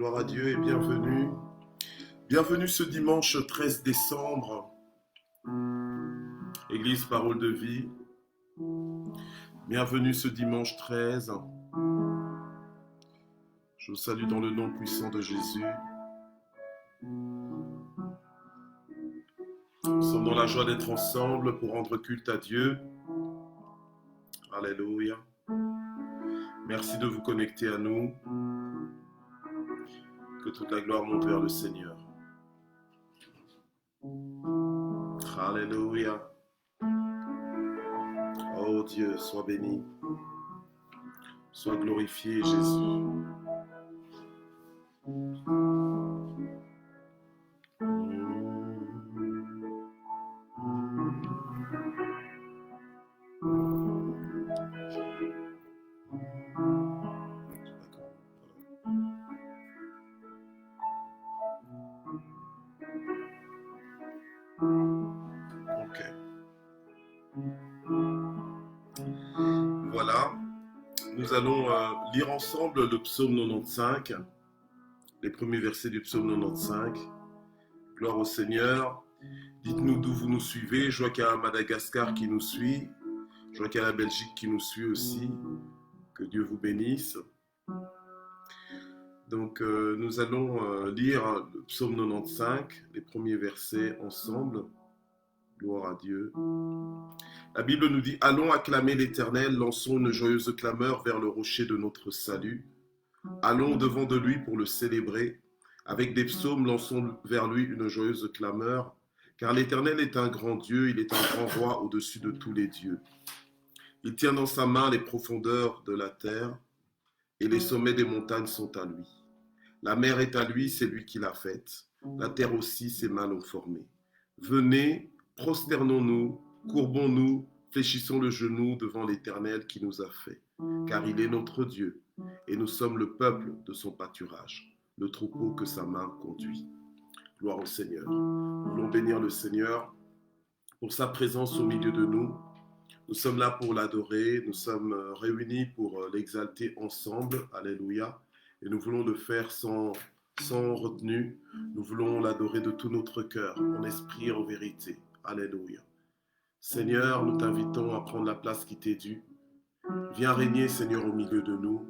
Gloire à Dieu et bienvenue. Bienvenue ce dimanche 13 décembre. Église Parole de Vie. Bienvenue ce dimanche 13. Je vous salue dans le nom puissant de Jésus. Nous sommes dans la joie d'être ensemble pour rendre culte à Dieu. Alléluia. Merci de vous connecter à nous. Que toute la gloire monte vers le Seigneur. Alléluia. Oh Dieu, sois béni. Sois glorifié, Jésus. Voilà, nous allons lire ensemble le psaume 95, les premiers versets du psaume 95. Gloire au Seigneur. Dites-nous d'où vous nous suivez. Je vois qu'il y a Madagascar qui nous suit. Je vois qu'il y a la Belgique qui nous suit aussi. Que Dieu vous bénisse. Donc nous allons lire le psaume 95, les premiers versets ensemble. Gloire à Dieu. La Bible nous dit « Allons acclamer l'Éternel, lançons une joyeuse clameur vers le rocher de notre salut. Allons devant de lui pour le célébrer. Avec des psaumes, lançons vers lui une joyeuse clameur. Car l'Éternel est un grand Dieu, il est un grand roi au-dessus de tous les dieux. Il tient dans sa main les profondeurs de la terre, et les sommets des montagnes sont à lui. La mer est à lui, c'est lui qui l'a faite. La terre aussi, ses mains l'ont formée. Venez, prosternons-nous, courbons-nous, fléchissons le genou devant l'Éternel qui nous a fait. Car il est notre Dieu, et nous sommes le peuple de son pâturage, le troupeau que sa main conduit. » Gloire au Seigneur. Nous voulons bénir le Seigneur pour sa présence au milieu de nous. Nous sommes là pour l'adorer, nous sommes réunis pour l'exalter ensemble. Alléluia. Et nous voulons le faire sans retenue. Nous voulons l'adorer de tout notre cœur, en esprit et en vérité. Alléluia. Seigneur, nous t'invitons à prendre la place qui t'est due. Viens régner, Seigneur, au milieu de nous.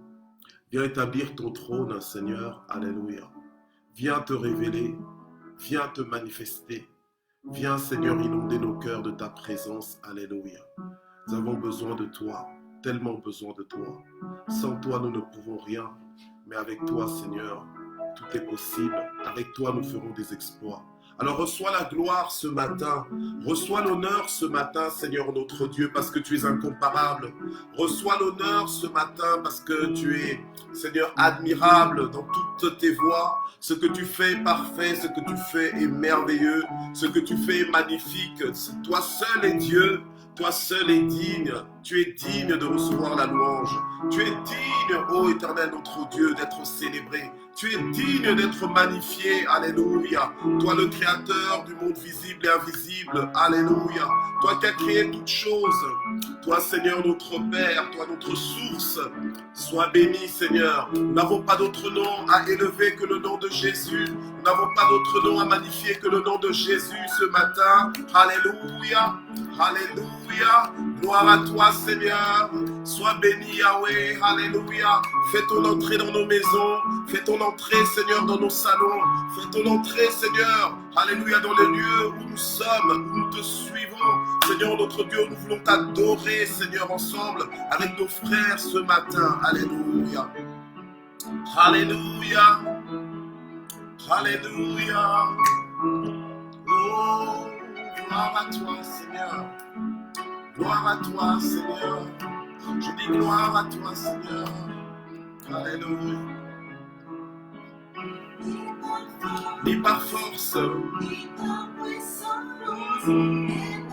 Viens établir ton trône, Seigneur. Alléluia. Viens te révéler. Viens te manifester. Viens, Seigneur, inonder nos cœurs de ta présence. Alléluia. Nous avons besoin de toi, tellement besoin de toi. Sans toi, nous ne pouvons rien. Mais avec toi, Seigneur, tout est possible. Avec toi, nous ferons des exploits. Alors reçois la gloire ce matin, reçois l'honneur ce matin, Seigneur notre Dieu, parce que tu es incomparable. Reçois l'honneur ce matin parce que tu es, Seigneur, admirable dans toutes tes voies. Ce que tu fais est parfait, ce que tu fais est merveilleux, ce que tu fais est magnifique. Toi seul es Dieu. Toi seul es digne, tu es digne de recevoir la louange. Tu es digne, ô Éternel notre Dieu, d'être célébré. Tu es digne d'être magnifié, alléluia. Toi le créateur du monde visible et invisible, alléluia. Toi qui as créé toutes choses, toi Seigneur notre Père, toi notre source, sois béni Seigneur. Nous n'avons pas d'autre nom à élever que le nom de Jésus. Nous n'avons pas d'autre nom à magnifier que le nom de Jésus ce matin, alléluia. Alléluia, gloire à toi Seigneur, sois béni Yahweh, alléluia. Fais ton entrée dans nos maisons, fais ton entrée Seigneur dans nos salons, fais ton entrée Seigneur, alléluia, dans les lieux où nous sommes, où nous te suivons. Seigneur notre Dieu, nous voulons t'adorer Seigneur ensemble avec nos frères ce matin, alléluia. Alléluia, alléluia. Oh, gloire à toi, Seigneur. Gloire à toi, Seigneur. Je dis gloire à toi, Seigneur. Alléluia. Ni par force, ni par puissance, mais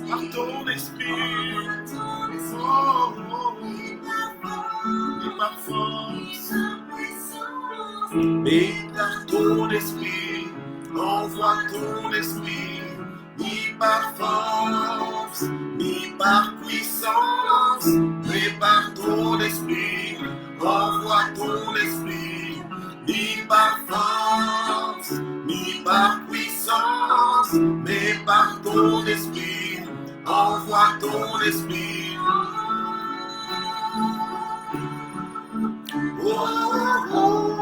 par ton esprit. Oh, oh. Ni par force, mais par ton esprit. Envoie ton esprit, ni par force, ni par puissance, mais par ton esprit. Envoie ton esprit, ni par force, ni par puissance, mais par ton esprit. Envoie ton esprit. Oh, oh, oh.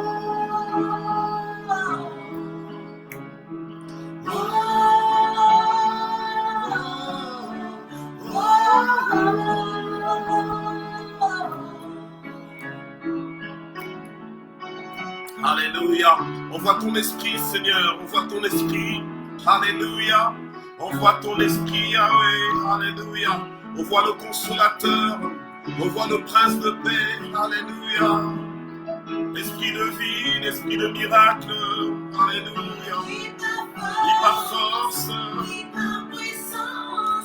Alléluia. Envoie ton esprit, Seigneur. Envoie ton esprit. Alléluia. Envoie ton esprit, Yahweh. Alléluia. Envoie le consolateur. Envoie le prince de paix. Alléluia. L'esprit de vie, l'esprit de miracle. Alléluia. Ni par force,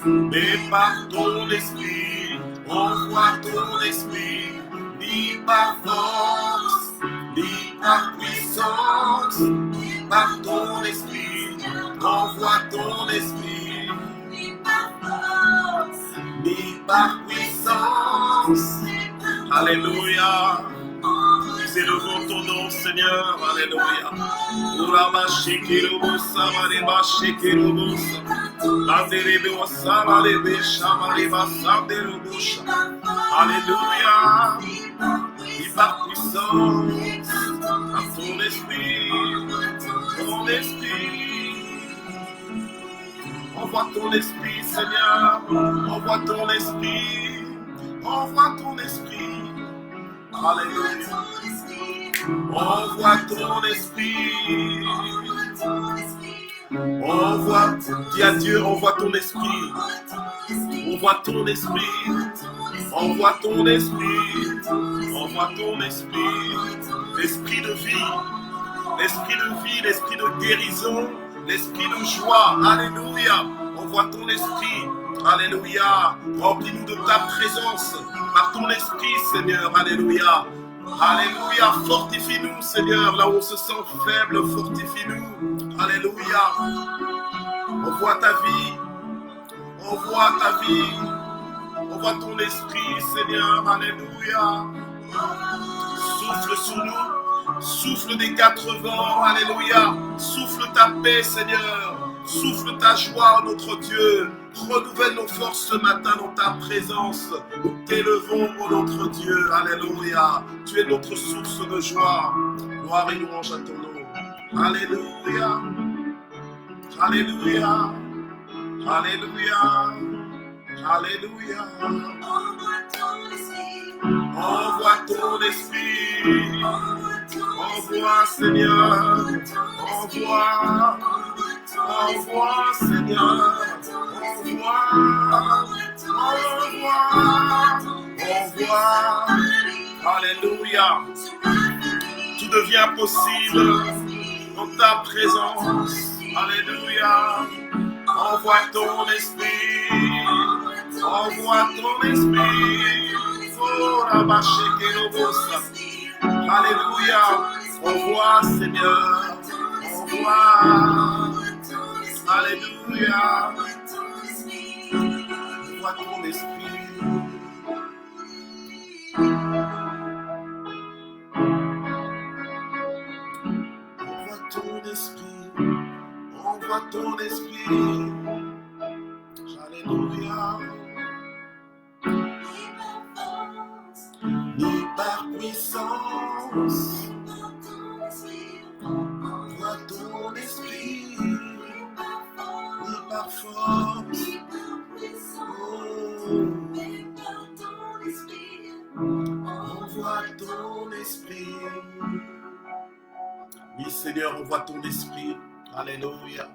mais par ton esprit. Envoie ton esprit. Ni par force, ni par puissance, ni par ton esprit. Envoie ton esprit. Ni par force, ni par puissance. Alléluia. Nous élevons ton nom, Seigneur. Alléluia. Alléluia. Ni par puissance, par ton esprit, ton esprit. Envoie ton esprit, Seigneur. Envoie ton esprit. Envoie ton esprit. Alléluia. Envoie ton esprit. Envoie, dis à Dieu, envoie ton esprit. Envoie ton esprit. Envoie ton esprit. Envoie ton esprit. L'esprit de vie. L'esprit de vie, l'esprit de guérison. L'esprit de joie. Alléluia. Envoie ton esprit. Alléluia. Remplis-nous de ta présence. Par ton esprit, Seigneur. Alléluia. Alléluia, fortifie-nous, Seigneur, là où on se sent faible, fortifie-nous. Alléluia. Envoie ta vie. Envoie ta vie. Envoie ton esprit, Seigneur. Alléluia. Souffle sur nous. Souffle des quatre vents. Alléluia. Souffle ta paix, Seigneur. Souffle ta joie, notre Dieu. Renouvelle nos forces ce matin dans ta présence. Nous t'élevons, notre Dieu. Alléluia. Tu es notre source de joie. Gloire et louange à ton nom. Alléluia. Alléluia. Alléluia. Alléluia. Envoie ton esprit. Envoie, Seigneur. Envoie. Envoie, Seigneur. Envoie. Envoie. Alléluia. Tout devient possible dans ta présence. Alléluia. Envoie ton esprit. Envoie ton esprit. Oh, alléluia. Envoie, Seigneur. Envoie. Alléluia. Envoie ton esprit. Envoie ton esprit. Envoie ton esprit. Alléluia. Ni par puissance. Envoie ton esprit. Ni par force. Oh. Envoie ton esprit. Oui, Seigneur, envoie ton esprit. Alléluia.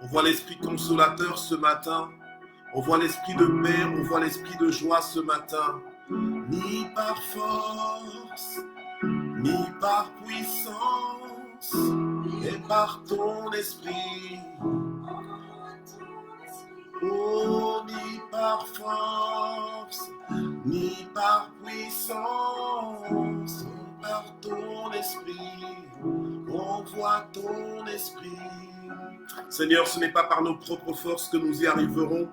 On voit l'esprit consolateur ce matin. On voit l'esprit de paix. On voit l'esprit de joie ce matin. Ni par force, ni par puissance, mais par ton esprit. Oh, ni par force, ni par puissance, mais par ton esprit. Envoie ton esprit. Seigneur, ce n'est pas par nos propres forces que nous y arriverons,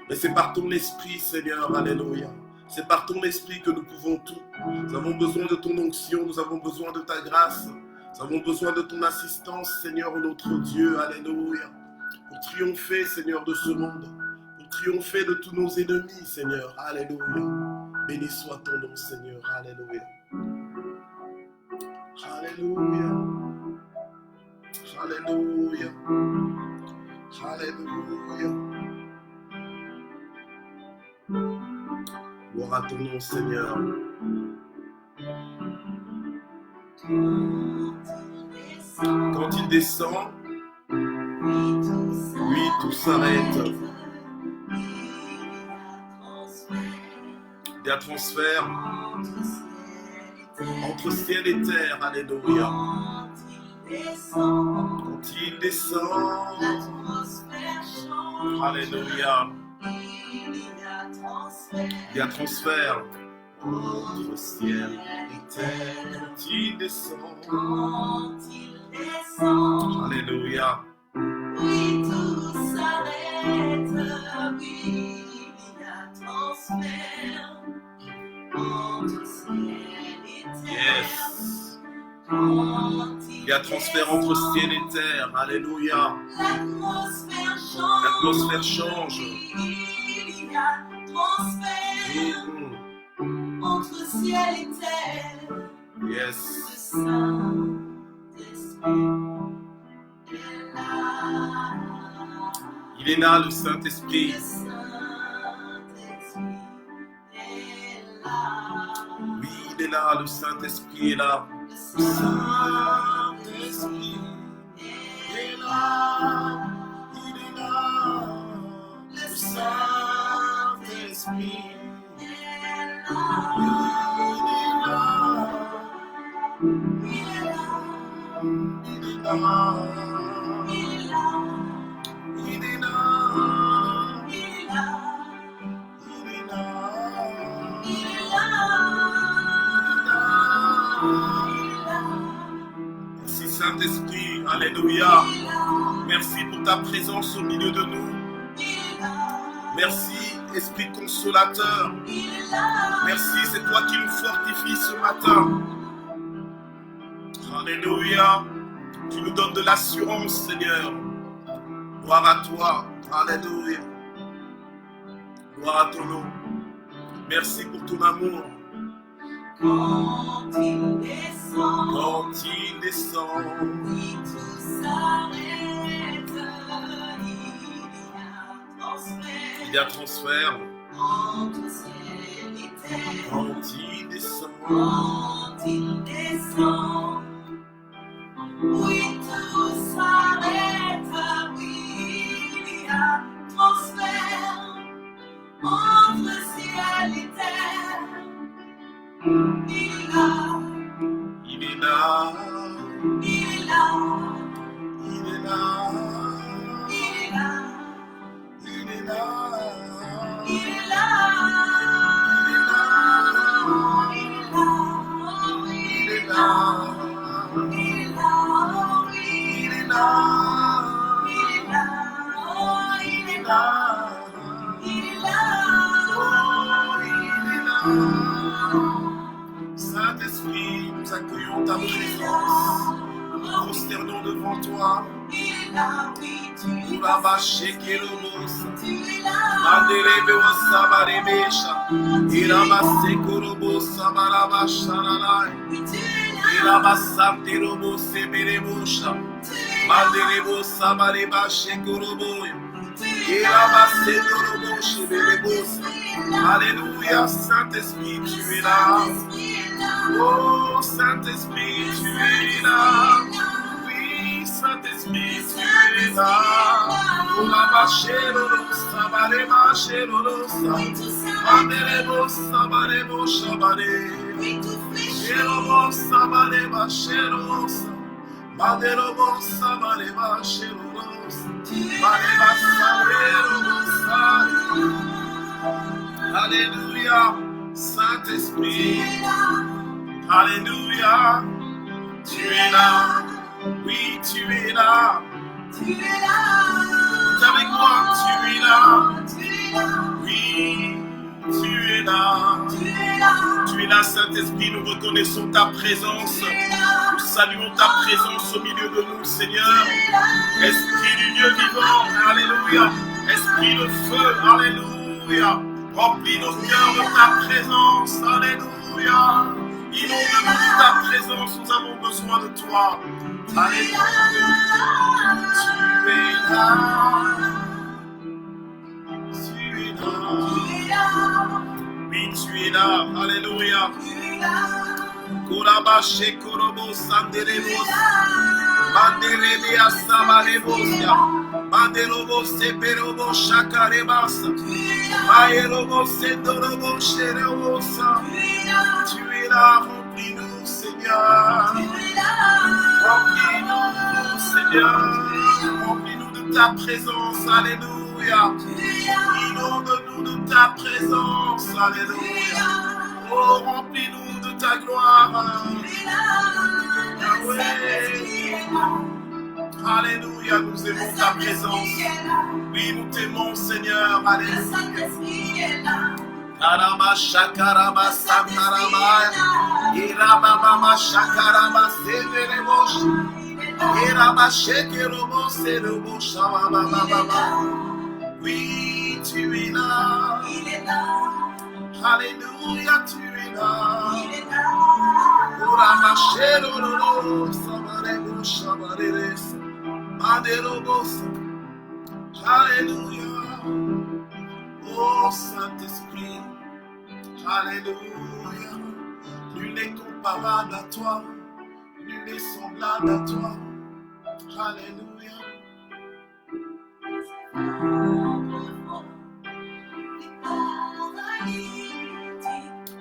mais c'est par ton esprit, Seigneur. Alléluia. C'est par ton esprit que nous pouvons tout. Nous avons besoin de ton onction, nous avons besoin de ta grâce. Nous avons besoin de ton assistance, Seigneur, notre Dieu. Alléluia. Pour triompher, Seigneur, de ce monde. Pour triompher de tous nos ennemis, Seigneur. Alléluia. Béni soit ton nom, Seigneur. Alléluia. Alléluia. Alléluia. Alléluia. Gloire à ton nom, Seigneur. Quand il descend, oui, tout s'arrête. Il y a transfert entre ciel et terre. Alléluia. Quand il descend, alléluia. Il y a transfert entre ciel et terre. Quand il descend, alléluia. Oui, tout s'arrête, oui, il y a transfert entre ciel et terre. Yes. Il y a transfert entre ciel et terre. Alléluia. L'atmosphère change. Il y a transfert entre ciel et terre. Yes. Le Saint-Esprit est là. Il est là, le Saint-Esprit. Le Saint-Esprit est là. Oui, il est là, le Saint-Esprit est là. Le Le Saint-Esprit est là. Il est là. Le Saint-Esprit est là. il est là. Il est là. Il est là. Il est là. Il est là. Il est là. Il est là. Merci Saint-Esprit, alléluia. Merci pour ta présence au milieu de nous. Merci Esprit consolateur. Merci, c'est toi qui nous fortifies ce matin. Alléluia. Tu nous donnes de l'assurance, Seigneur. Gloire à toi. Alléluia. Gloire à ton nom. Merci pour ton amour. Quand il descend, Quand il descend, oui, tout s'arrête. Il y a transfert il y a transfert. entre ciel et terre. Quand il descend, Quand il descend, oui, tout s'arrête. Oui, il y a transfert entre ciel et terre. Il est là, il est là. il est là, Il est là. il est là, Il est là. il est là, il est là, il est là, oui, Il est là. il est là, il est là, il est là, Saint-Esprit, nous accueillons ta présence. Nous nous prosternons devant toi. il est là, oui, tu es là, Oulaba shekelobos. tu es là, Mandelebe osabarebesha. Iraba sekorobos sabaraba sharalai. oui, tu es là, Iraba santerobo seberebosha. tu es là, Mandelebo sabareba shekoroboy. tu es là, Iraba setorobo sheberebos. Alléluia, Saint-Esprit, tu es là. Oh, Saint-Esprit, tu es là. Oui, Saint-Esprit, tu es là. Oh, la bachero, sabarema, cherosa. Mandelebo, sabarebo, shabare. Cherobo, sabarema, cherosa. Mandelebo, sabarema, cherosa. Bareba, sabarema, alléluia, Saint-Esprit. Alléluia, tu es là. Oui, tu es là. tu es là, Tu es avec moi, tu es là. tu es là, Oui, tu es là. tu es là, Tu es es là, Saint-Esprit, nous reconnaissons ta présence. Nous saluons ta présence au milieu de nous, Seigneur. Esprit du Dieu vivant, alléluia. Esprit de feu, alléluia. Remplis nos cœurs de ta présence, alléluia. Inonde-nous de ta présence, nous avons besoin de toi. Alléluia. Tu es là. Tu es là. Oui, tu es là, alléluia. Korabache korobo sandelebos. Mandelebia sabalebosia. Mandelobo seperobo shakarebasa. Maëlobo sendorobo shereosa. Tu es là, remplis-nous, Seigneur. Remplis-nous, Seigneur. Remplis-nous de ta présence, alléluia. Inonde-nous de ta présence, alléluia. Oh, remplis-nous de ta gloire. Alléluia, nous aimons ta présence. Oui, nous t'aimons, Seigneur. Alléluia. Karama shakarama sankarama. Irababa shakarama severebosh. Iraba shekerobo serobo shabababa. Oui, tu es là. Alléluia, tu es là. Urama sheroro sabarebo shabareres. Maderobos. Alléluia. Oh Saint-Esprit, alléluia. Nul n'est comparable à toi, nul n'est semblable à toi. Alléluia.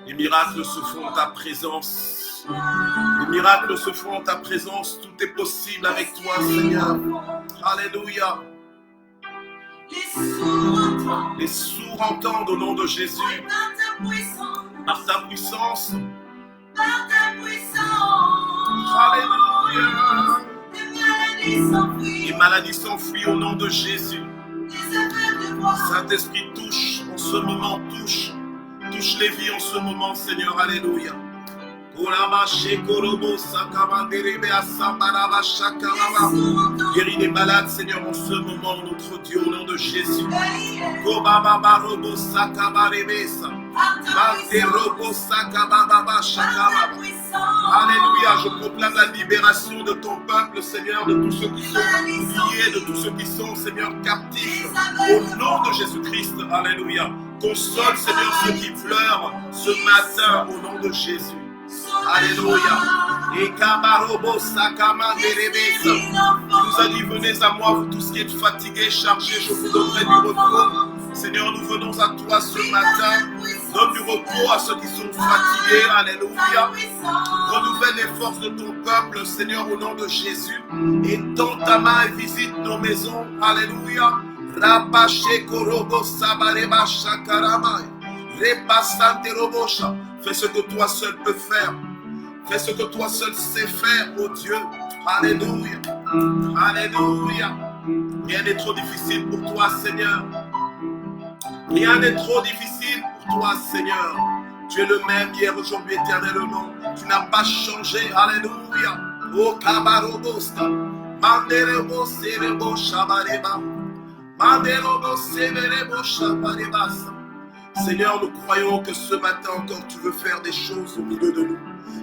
Les miracles se font en ta présence. Les miracles se font en ta présence. Tout est possible avec toi, Seigneur. Alléluia. Les sourds entendent au nom de Jésus. Par ta puissance. Alléluia. Les maladies s'enfuient au nom de Jésus. Saint-Esprit, touche en ce moment, touche les vies en ce moment, Seigneur. Alléluia. Guéris les malades, Seigneur, en ce moment, notre Dieu, au nom de Jésus. Alléluia, je proclame la libération de ton peuple, Seigneur, de tous ceux qui sont liés, de tous ceux qui sont, Seigneur, captifs. Au nom de Jésus-Christ, alléluia. Console, Seigneur, ceux qui pleurent ce matin, au nom de Jésus. Alléluia. Et Kamarobo Sakama Derebesa. Nous a dit, venez à moi, vous tous qui êtes fatigués, chargés, je vous donnerai du repos. Seigneur, nous venons à toi ce matin. Donne du repos à ceux qui sont fatigués. Alléluia. Renouvelle les forces de ton peuple, Seigneur, au nom de Jésus. Étends ta main et visite nos maisons. Alléluia. Rabache Korobo Sabareba Shakaramai. Repasante Robosha. Fais ce que toi seul peux faire. Fais ce que toi seul sais faire, oh Dieu. Alléluia. Alléluia. Rien n'est trop difficile pour toi, Seigneur. Rien n'est trop difficile pour toi, Seigneur. Tu es le même hier, aujourd'hui, éternellement. Tu n'as pas changé. Alléluia. Oh Kabarobosta. Manderebo Serebo Shabareba. Manderebo Severebo Shabarebasa. Seigneur, nous croyons que ce matin encore tu veux faire des choses au milieu de nous.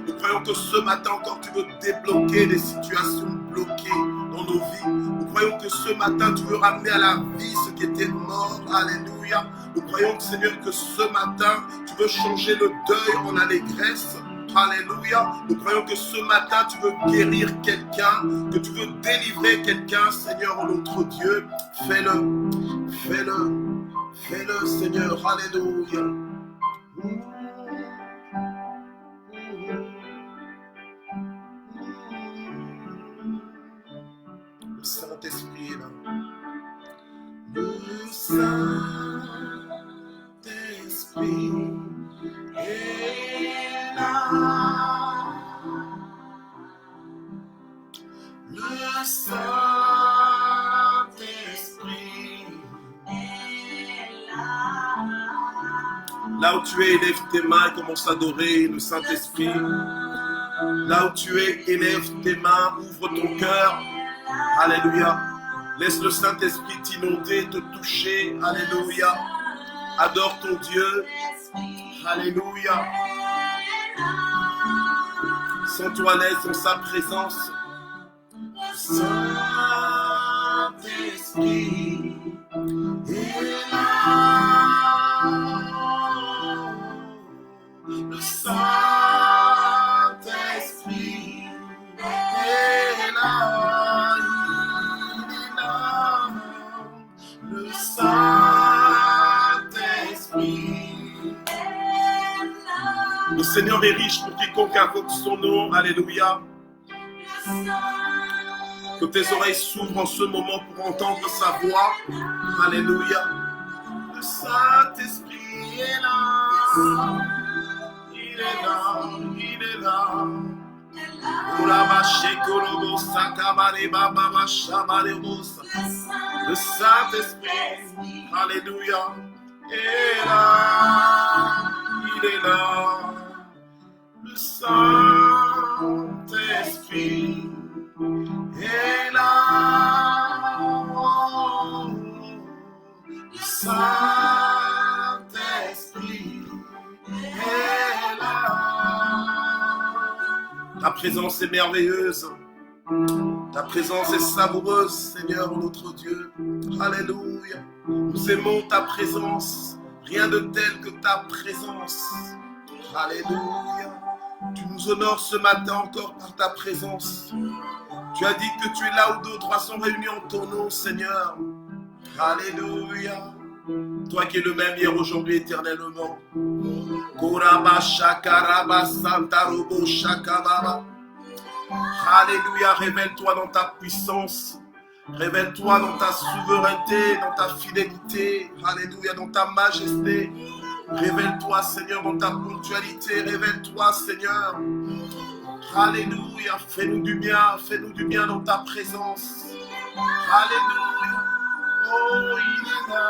Nous croyons que ce matin encore tu veux débloquer des situations bloquées dans nos vies. Nous croyons que ce matin tu veux ramener à la vie ce qui était mort. Alléluia. Nous croyons, Seigneur, que ce matin tu veux changer le deuil en allégresse. Alléluia. Nous croyons que ce matin tu veux guérir quelqu'un, que tu veux délivrer quelqu'un, Seigneur, notre Dieu. Fais-le. Fais-le. Fais-le, Seigneur. Alléluia. Le Saint-Esprit est là. Le Saint-Esprit est là. Le Saint-Esprit. Là où tu es, élève tes mains et commence à adorer le Saint-Esprit. Là où tu es, élève tes mains, ouvre ton cœur. Alléluia. Laisse le Saint-Esprit t'inonder, te toucher. Alléluia. Adore ton Dieu. Alléluia. Sens-toi à l'aise dans sa présence. Saint-Esprit est là. Le Saint-Esprit est là. Il est là. Le Saint-Esprit est là. Le Seigneur est riche pour quiconque invoque son nom. Alléluia. Que tes oreilles s'ouvrent en ce moment pour entendre sa voix. Alléluia. Le Saint-Esprit est là. Il est là. Il est là. Le Saint-Esprit, alléluia, est là. Il est là. Le Saint-Esprit est là. Le Saint-Esprit est là. Ta présence est merveilleuse. Ta présence est savoureuse, Seigneur notre Dieu. Alléluia. Nous aimons ta présence. Rien de tel que ta présence. Alléluia. Tu nous honores ce matin encore par ta présence. Tu as dit que tu es là où 2 ou 3 sont réunis en ton nom, Seigneur. Alléluia. Toi qui es le même hier, aujourd'hui, éternellement. Alléluia, révèle-toi dans ta puissance. Révèle-toi dans ta souveraineté, dans ta fidélité. Alléluia, dans ta majesté. Révèle-toi, Seigneur, dans ta ponctualité. Révèle-toi, Seigneur. Alléluia, fais-nous du bien dans ta présence. Alléluia. Oh, il est là.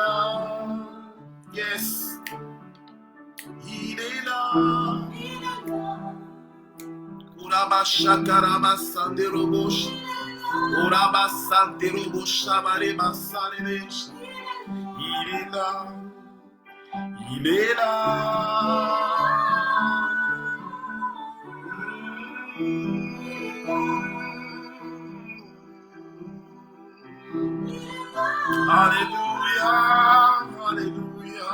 Yes. Il est là. Urabashakarabasanderabosh. Urabasanderabosh. Il est là. Il est là. Alléluia. Alléluia.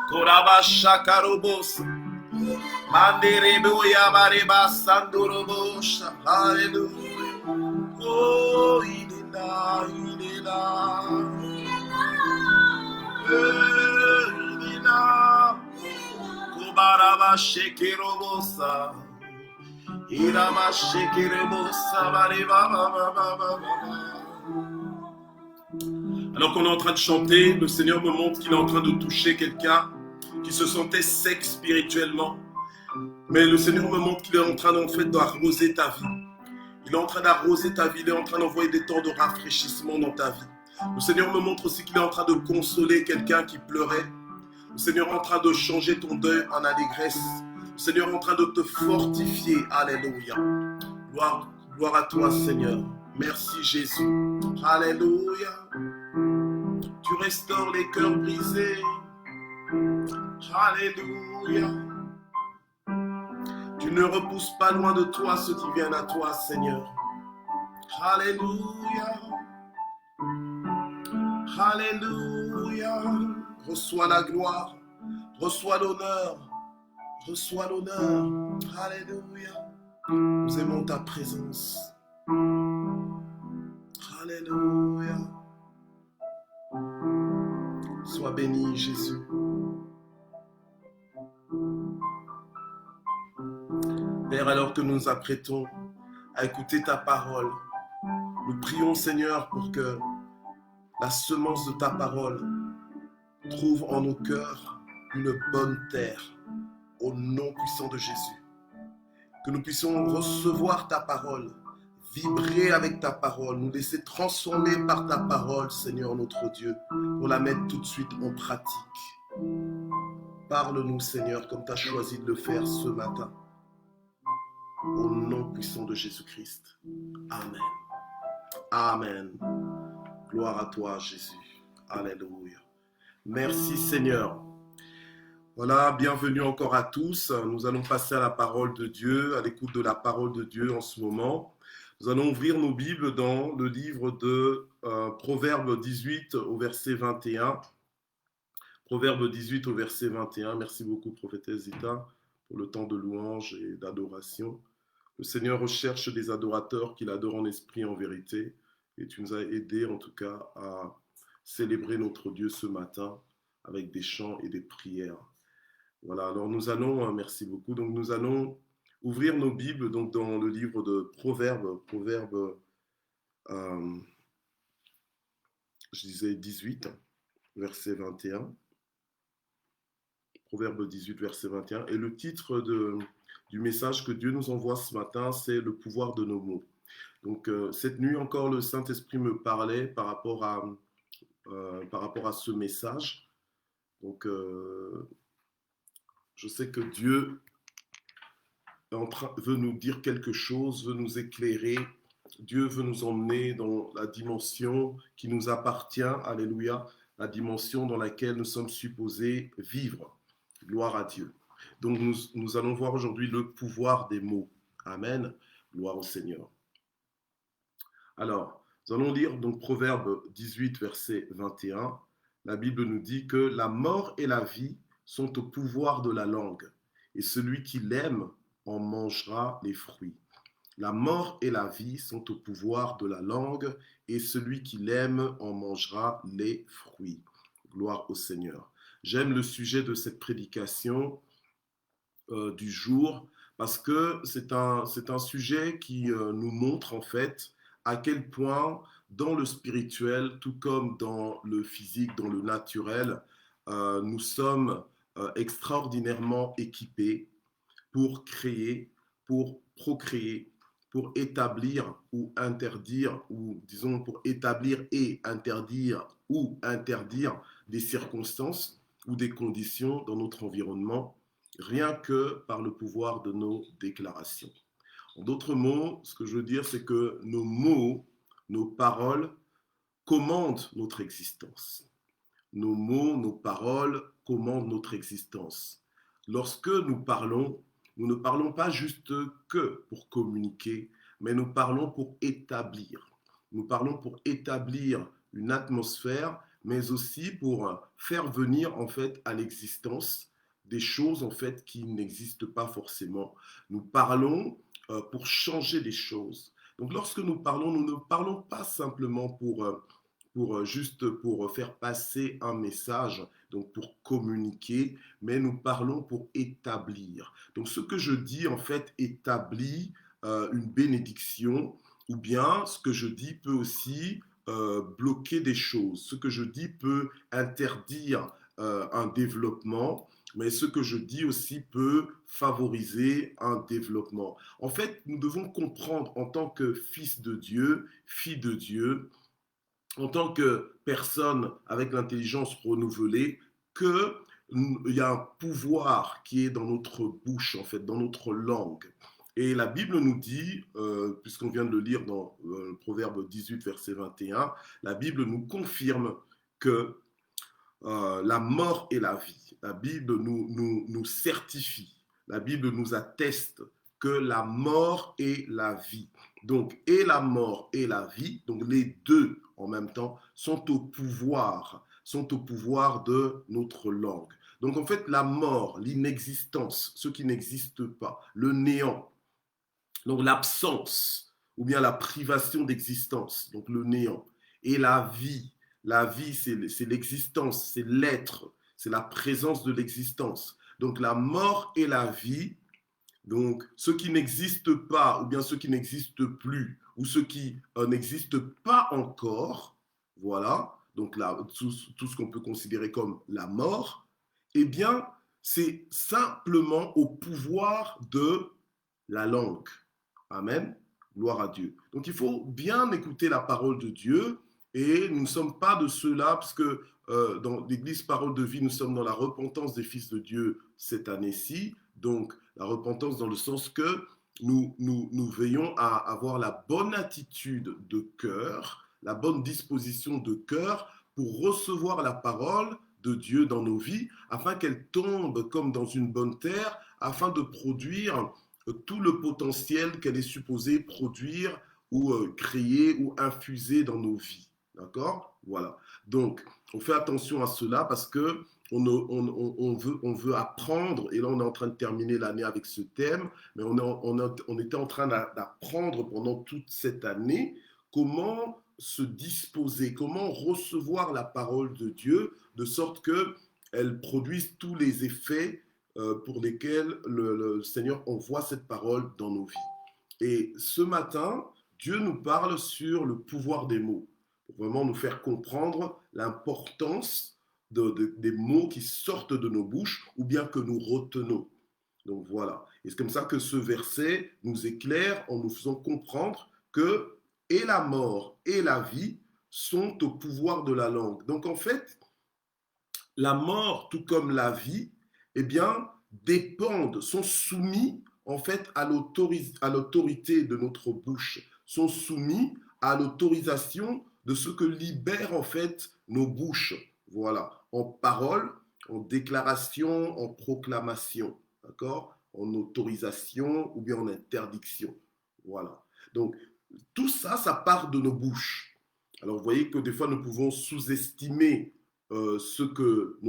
Korabashakarobos. Mandereboya bareba sandorobosha. Alléluia. Oh, il est là, il est là. Il est là. Kobaraba shekerobosa. Irama shekerobosa bareba baba. Alors qu'on est en train de chanter, le Seigneur me montre qu'il est en train de toucher quelqu'un qui se sentait sec spirituellement. Mais le Seigneur me montre qu'il est en train d'arroser ta vie. Il est en train d'arroser ta vie, il est en train d'envoyer des temps de rafraîchissement dans ta vie. Le Seigneur me montre aussi qu'il est en train de consoler quelqu'un qui pleurait. Le Seigneur est en train de changer ton deuil en allégresse. Le Seigneur est en train de te fortifier. Alléluia. Gloire à toi, Seigneur. Merci, Jésus. Alléluia. Tu restaures les cœurs brisés. Alléluia. Tu ne repousses pas loin de toi ceux qui viennent à toi, Seigneur. Alléluia. Alléluia. Reçois la gloire. Reçois l'honneur. Reçois l'honneur. Alléluia. Nous aimons ta présence. Alléluia. Sois béni, Jésus. Père, alors que nous nous apprêtons à écouter ta parole, nous prions, Seigneur, pour que la semence de ta parole trouve en nos cœurs une bonne terre, au nom puissant de Jésus. Que nous puissions recevoir ta parole, vibrer avec ta parole, nous laisser transformer par ta parole, Seigneur notre Dieu, pour la mettre tout de suite en pratique. Parle-nous, Seigneur, comme tu as choisi de le faire ce matin. Au nom puissant de Jésus-Christ. Amen. Amen. Gloire à toi, Jésus. Alléluia. Merci, Seigneur. Voilà, bienvenue encore à tous. Nous allons passer à la parole de Dieu, à l'écoute de la parole de Dieu en ce moment. Nous allons ouvrir nos Bibles dans le livre de Proverbe 18 au verset 21. Proverbe 18 au verset 21. Merci beaucoup, prophétesse Zita, pour le temps de louange et d'adoration. Le Seigneur recherche des adorateurs qui l'adorent en esprit et en vérité. Et tu nous as aidés en tout cas à célébrer notre Dieu ce matin avec des chants et des prières. Voilà, alors nous allons, merci beaucoup, donc nous allons ouvrir nos Bibles donc dans le livre de Proverbes, je disais 18, verset 21. Proverbe 18, verset 21. Et le titre du message que Dieu nous envoie ce matin, c'est le pouvoir de nos mots. Donc cette nuit encore, le Saint-Esprit me parlait par rapport à ce message. Donc je sais que Dieu veut nous dire quelque chose, veut nous éclairer. Dieu veut nous emmener dans la dimension qui nous appartient, alléluia, la dimension dans laquelle nous sommes supposés vivre. Gloire à Dieu. Donc nous allons voir aujourd'hui le pouvoir des mots. Amen. Gloire au Seigneur. Alors, nous allons lire donc Proverbe 18, verset 21. La Bible nous dit que la mort et la vie sont au pouvoir de la langue, et celui qui l'aime en mangera les fruits. La mort et la vie sont au pouvoir de la langue, et celui qui l'aime en mangera les fruits. Gloire au Seigneur. J'aime le sujet de cette prédication du jour parce que c'est un sujet qui nous montre en fait à quel point dans le spirituel, tout comme dans le physique, dans le naturel, nous sommes extraordinairement équipés pour créer, pour procréer, pour établir ou interdire, ou disons pour établir et interdire ou interdire des circonstances ou des conditions dans notre environnement, rien que par le pouvoir de nos déclarations. En d'autres mots, ce que je veux dire, c'est que nos mots, nos paroles commandent notre existence. Nos mots, nos paroles commandent notre existence. Lorsque nous parlons, nous ne parlons pas juste que pour communiquer, mais nous parlons pour établir. Nous parlons pour établir une atmosphère, mais aussi pour faire venir en fait à l'existence des choses en fait qui n'existent pas forcément. Nous parlons pour changer des choses. Donc lorsque nous ne parlons pas simplement juste pour faire passer un message, donc pour communiquer, mais nous parlons pour établir. Donc ce que je dis en fait établit une bénédiction, ou bien ce que je dis peut aussi bloquer des choses. Ce que je dis peut interdire un développement, mais ce que je dis aussi peut favoriser un développement. En fait, nous devons comprendre en tant que fils de Dieu, fille de Dieu, en tant que personne avec l'intelligence renouvelée, qu'il y a un pouvoir qui est dans notre bouche, en fait, dans notre langue. Et la Bible nous dit, puisqu'on vient de le lire dans Proverbe 18, verset 21, la Bible nous confirme que la mort et la vie, la Bible nous certifie, la Bible nous atteste que la mort et la vie, donc et la mort et la vie, donc les deux en même temps, sont au pouvoir de notre langue. Donc en fait, la mort, l'inexistence, ce qui n'existe pas, le néant, donc l'absence ou bien la privation d'existence, donc le néant, et la vie, c'est l'existence, c'est l'être, c'est la présence de l'existence. Donc la mort et la vie, donc ce qui n'existe pas ou bien ce qui n'existe plus ou ce qui n'existe pas encore, voilà, donc là, tout ce qu'on peut considérer comme la mort, eh bien, c'est simplement au pouvoir de la langue. Amen. Gloire à Dieu. Donc il faut bien écouter la parole de Dieu et nous ne sommes pas de ceux-là parce que dans l'église Parole de Vie, nous sommes dans la repentance des fils de Dieu cette année-ci. Donc, la repentance dans le sens que nous veillons à avoir la bonne attitude de cœur, la bonne disposition de cœur pour recevoir la parole de Dieu dans nos vies, afin qu'elle tombe comme dans une bonne terre, afin de produire tout le potentiel qu'elle est supposée produire ou créer ou infuser dans nos vies. D'accord? Voilà. Donc, on fait attention à cela parce que on veut apprendre, et là on est en train de terminer l'année avec ce thème, mais on était en train d'apprendre pendant toute cette année comment se disposer, comment recevoir la parole de Dieu, de sorte qu'elle produise tous les effets pour lesquels le Seigneur envoie cette parole dans nos vies. Et ce matin, Dieu nous parle sur le pouvoir des mots, pour vraiment nous faire comprendre l'importance des mots qui sortent de nos bouches ou bien que nous retenons. Donc voilà. Et c'est comme ça que ce verset nous éclaire en nous faisant comprendre que et la mort et la vie sont au pouvoir de la langue. Donc en fait, la mort, tout comme la vie, eh bien, dépendent, sont soumis en fait à l'autorité de notre bouche, sont soumis à l'autorisation de ce que libèrent en fait nos bouches. Voilà, en parole, en déclaration, en proclamation, d'accord, en autorisation ou bien en interdiction. Voilà. Donc, tout ça, ça part de nos bouches. Alors, vous voyez que des fois, nous pouvons sous-estimer ce que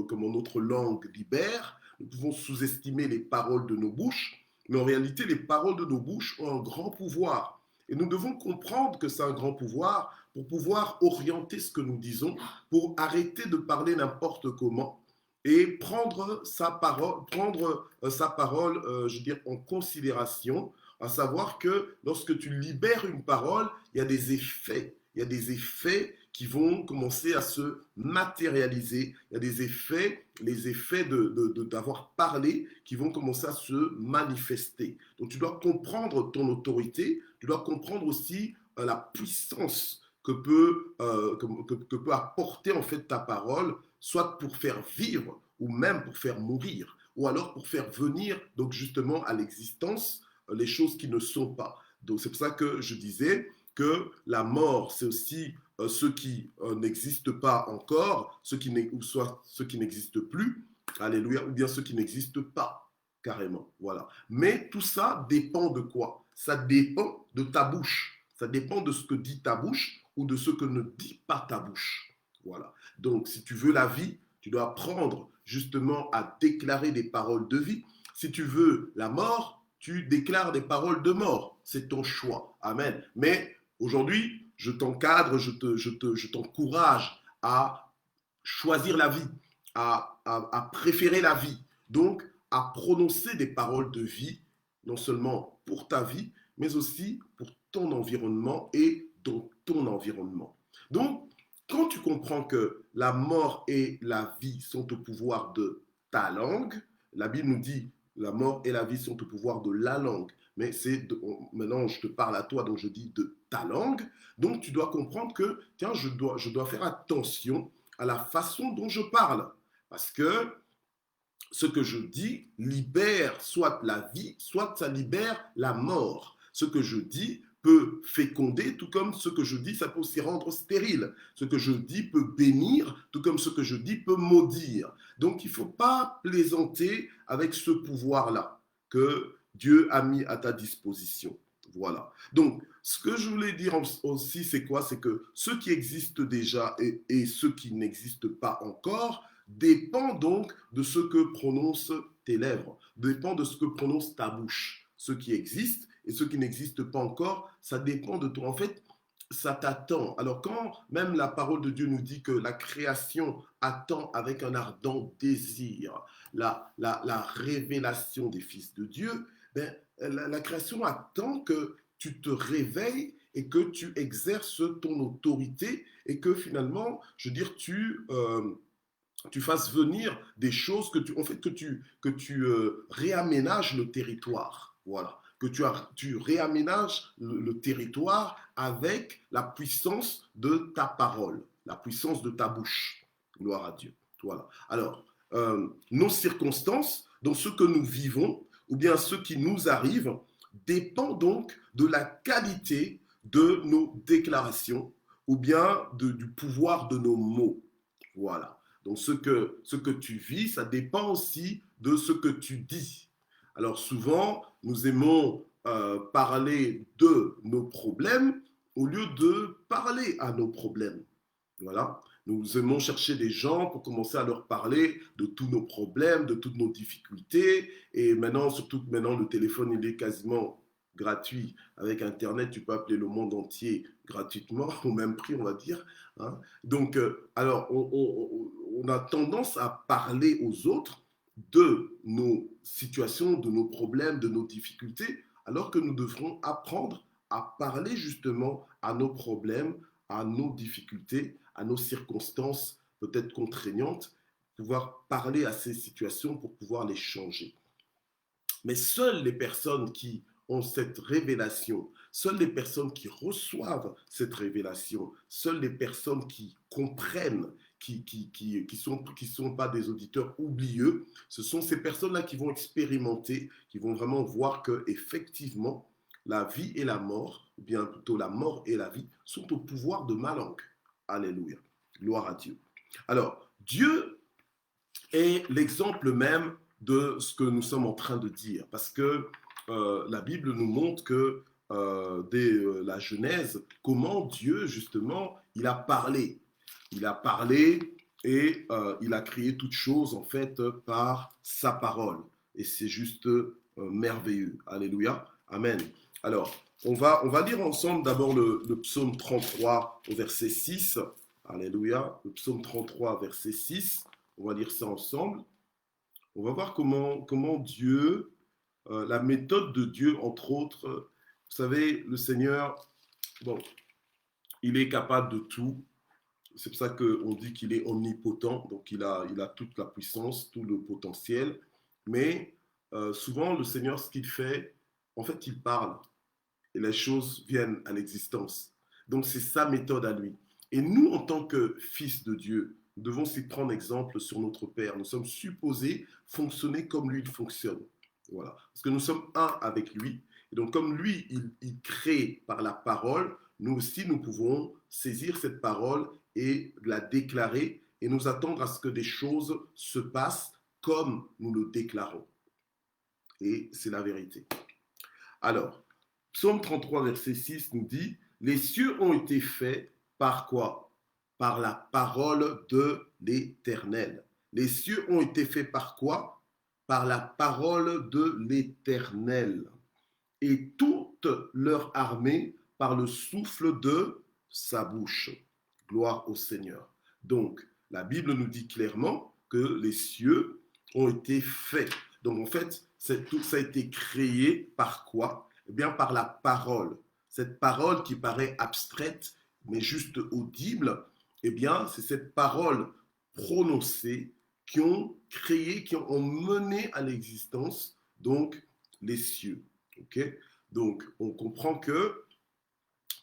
comment notre langue libère. Nous pouvons sous-estimer les paroles de nos bouches, mais en réalité, les paroles de nos bouches ont un grand pouvoir. Et nous devons comprendre que c'est un grand pouvoir pour pouvoir orienter ce que nous disons, pour arrêter de parler n'importe comment et prendre sa parole, je veux dire, en considération, à savoir que lorsque tu libères une parole, il y a des effets. Il y a des effets qui vont commencer à se matérialiser. Il y a des effets, les effets d'avoir parlé qui vont commencer à se manifester. Donc tu dois comprendre ton autorité, tu dois comprendre aussi la puissance que peut apporter en fait ta parole, soit pour faire vivre ou même pour faire mourir, ou alors pour faire venir donc justement à l'existence les choses qui ne sont pas. Donc c'est pour ça que je disais que la mort, c'est aussi ce qui n'existe pas encore, ou soit ce qui n'existe plus, alléluia, ou bien ce qui n'existe pas, carrément, voilà. Mais tout ça dépend de quoi? Ça dépend de ta bouche, ça dépend de ce que dit ta bouche ou de ce que ne dit pas ta bouche, voilà. Donc, si tu veux la vie, tu dois apprendre justement à déclarer des paroles de vie. Si tu veux la mort, tu déclares des paroles de mort. C'est ton choix. Amen. Mais aujourd'hui, je t'encadre, je t'encourage à choisir la vie, à préférer la vie. Donc, à prononcer des paroles de vie, non seulement pour ta vie, mais aussi pour ton environnement et dans ton environnement. Donc, quand tu comprends que la mort et la vie sont au pouvoir de ta langue, la Bible nous dit la mort et la vie sont au pouvoir de la langue. Mais maintenant, je te parle à toi, donc je dis de ta langue. Donc, tu dois comprendre que, tiens, je dois faire attention à la façon dont je parle. Parce que ce que je dis libère soit la vie, soit ça libère la mort. Ce que je dis peut féconder, tout comme ce que je dis, ça peut aussi rendre stérile. Ce que je dis peut bénir, tout comme ce que je dis peut maudire. Donc, il ne faut pas plaisanter avec ce pouvoir-là que Dieu a mis à ta disposition. Voilà. Donc, ce que je voulais dire aussi, c'est quoi? C'est que ce qui existe déjà et ce qui n'existe pas encore dépend donc de ce que prononcent tes lèvres, dépend de ce que prononce ta bouche. Ce qui existe et ce qui n'existe pas encore, ça dépend de toi. En fait, ça t'attend. Alors quand même la parole de Dieu nous dit que la création attend avec un ardent désir la révélation des fils de Dieu, ben, la création attend que tu te réveilles et que tu exerces ton autorité et que finalement, je veux dire, tu fasses venir des choses que tu réaménages le territoire. Voilà. Que tu réaménages le territoire avec la puissance de ta parole, la puissance de ta bouche. Gloire à Dieu. Voilà. Alors, nos circonstances, donc ce que nous vivons, ou bien ce qui nous arrive, dépend donc de la qualité de nos déclarations, ou bien du pouvoir de nos mots. Voilà. Donc ce que tu vis, ça dépend aussi de ce que tu dis. Alors souvent, nous aimons parler de nos problèmes au lieu de parler à nos problèmes. Voilà. Nous aimons chercher des gens pour commencer à leur parler de tous nos problèmes, de toutes nos difficultés. Et maintenant, surtout que maintenant, le téléphone, il est quasiment gratuit. Avec Internet, tu peux appeler le monde entier gratuitement, au même prix, on va dire. Hein. Donc, alors, on a tendance à parler aux autres de nos situations, de nos problèmes, de nos difficultés, alors que nous devrons apprendre à parler justement à nos problèmes, à nos difficultés, à nos circonstances peut-être contraignantes, pouvoir parler à ces situations pour pouvoir les changer. Mais seules les personnes qui ont cette révélation, seules les personnes qui reçoivent cette révélation, seules les personnes qui comprennent, qui sont pas des auditeurs oublieux, ce sont ces personnes-là qui vont expérimenter, qui vont vraiment voir que effectivement la vie et la mort, ou bien plutôt la mort et la vie, sont au pouvoir de ma langue. Alléluia. Gloire à Dieu. Alors, Dieu est l'exemple même de ce que nous sommes en train de dire, parce que la Bible nous montre que dès la Genèse, comment Dieu, justement, il a parlé. Il a parlé et il a créé toutes choses, en fait, par sa parole. Et c'est juste merveilleux. Alléluia. Amen. Alors, on va lire ensemble d'abord le psaume 33 au verset 6. Alléluia. Le psaume 33, verset 6. On va lire ça ensemble. On va voir comment Dieu, la méthode de Dieu, entre autres, vous savez, le Seigneur, bon, il est capable de tout. C'est pour ça qu'on dit qu'il est omnipotent, donc il a toute la puissance, tout le potentiel. Mais souvent, le Seigneur, ce qu'il fait, en fait, il parle et les choses viennent à l'existence. Donc, c'est sa méthode à lui. Et nous, en tant que fils de Dieu, nous devons s'y prendre exemple sur notre Père. Nous sommes supposés fonctionner comme lui, il fonctionne. Voilà. Parce que nous sommes un avec lui. Et donc, comme lui, il crée par la parole, nous aussi, nous pouvons saisir cette parole et la déclarer et nous attendre à ce que des choses se passent comme nous le déclarons. Et c'est la vérité. Alors, Psaume 33, verset 6 nous dit « Les cieux ont été faits par quoi? Par la parole de l'Éternel. » Les cieux ont été faits par quoi? Par la parole de l'Éternel. Et toute leur armée par le souffle de sa bouche. Gloire au Seigneur. Donc, la Bible nous dit clairement que les cieux ont été faits. Donc, en fait, tout ça a été créé par quoi? Eh bien, par la parole. Cette parole qui paraît abstraite, mais juste audible, eh bien, c'est cette parole prononcée qui ont créé, qui ont mené à l'existence, donc, les cieux. Okay? Donc, on comprend que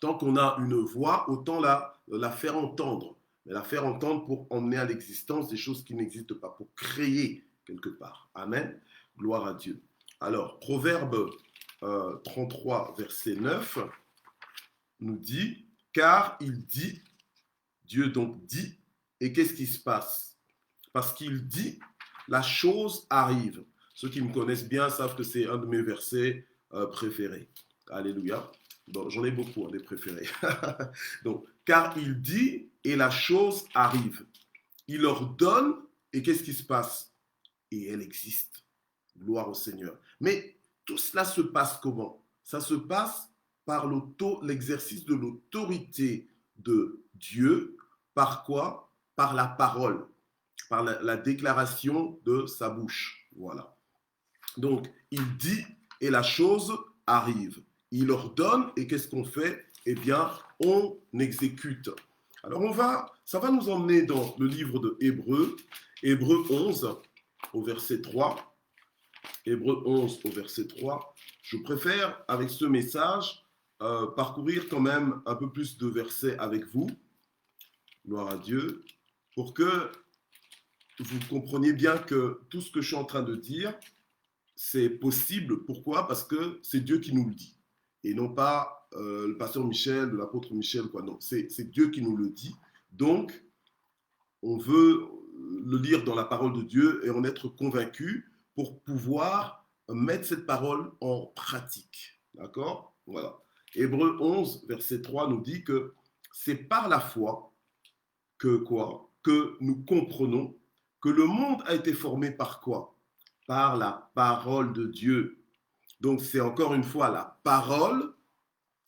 tant qu'on a une voix, autant la faire entendre. Mais la faire entendre pour emmener à l'existence des choses qui n'existent pas, pour créer quelque part. Amen. Gloire à Dieu. Alors, Proverbe 33, verset 9, nous dit, car il dit, Dieu donc dit, et qu'est-ce qui se passe? Parce qu'il dit, la chose arrive. Ceux qui me connaissent bien savent que c'est un de mes versets préférés. Alléluia. Bon, j'en ai beaucoup, des préférés. Donc, car il dit et la chose arrive. Il ordonne et qu'est-ce qui se passe? Et elle existe. Gloire au Seigneur. Mais tout cela se passe comment? Ça se passe par l'exercice de l'autorité de Dieu. Par quoi? Par la parole. Par la déclaration de sa bouche. Voilà. Donc, il dit et la chose arrive. Il ordonne et qu'est-ce qu'on fait? Eh bien, on exécute. Alors, ça va nous emmener dans le livre de Hébreux, Hébreux 11 au verset 3. Hébreux 11 au verset 3. Je préfère, avec ce message, parcourir quand même un peu plus de versets avec vous. Gloire à Dieu. Pour que vous compreniez bien que tout ce que je suis en train de dire, c'est possible. Pourquoi? Parce que c'est Dieu qui nous le dit. Et non pas le pasteur Michel, l'apôtre Michel, quoi. Non, c'est Dieu qui nous le dit. Donc, on veut le lire dans la parole de Dieu et en être convaincu pour pouvoir mettre cette parole en pratique. D'accord? Voilà. Hébreux 11, verset 3 nous dit que c'est par la foi que quoi? Que nous comprenons que le monde a été formé par quoi? Par la parole de Dieu. Donc c'est encore une fois la parole,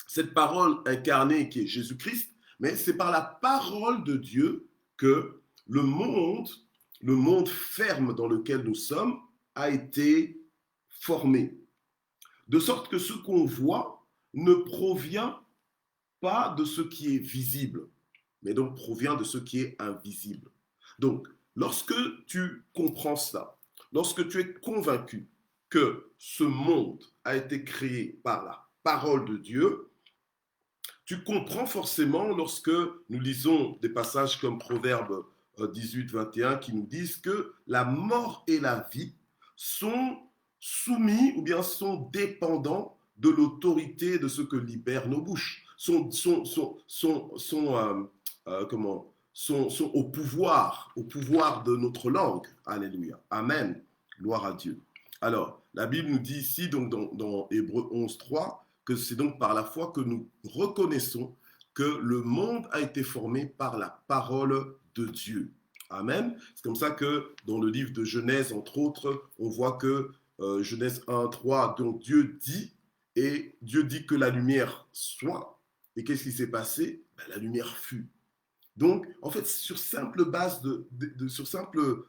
cette parole incarnée qui est Jésus-Christ, mais c'est par la parole de Dieu que le monde ferme dans lequel nous sommes, a été formé. De sorte que ce qu'on voit ne provient pas de ce qui est visible, mais donc provient de ce qui est invisible. Donc, lorsque tu comprends ça, lorsque tu es convaincu que ce monde a été créé par la parole de Dieu, tu comprends forcément lorsque nous lisons des passages comme Proverbe 18, 21 qui nous disent que la mort et la vie sont soumis ou bien sont dépendants de l'autorité de ce que libèrent nos bouches, sont au pouvoir de notre langue. Alléluia. Amen. Gloire à Dieu. Alors, la Bible nous dit ici, donc dans Hébreux 11, 3, que c'est donc par la foi que nous reconnaissons que le monde a été formé par la parole de Dieu. Amen. C'est comme ça que dans le livre de Genèse, entre autres, on voit que Genèse 1, 3, donc Dieu dit, et Dieu dit que la lumière soit. Et qu'est-ce qui s'est passé? Ben, la lumière fut. Donc, en fait, sur simple base sur simple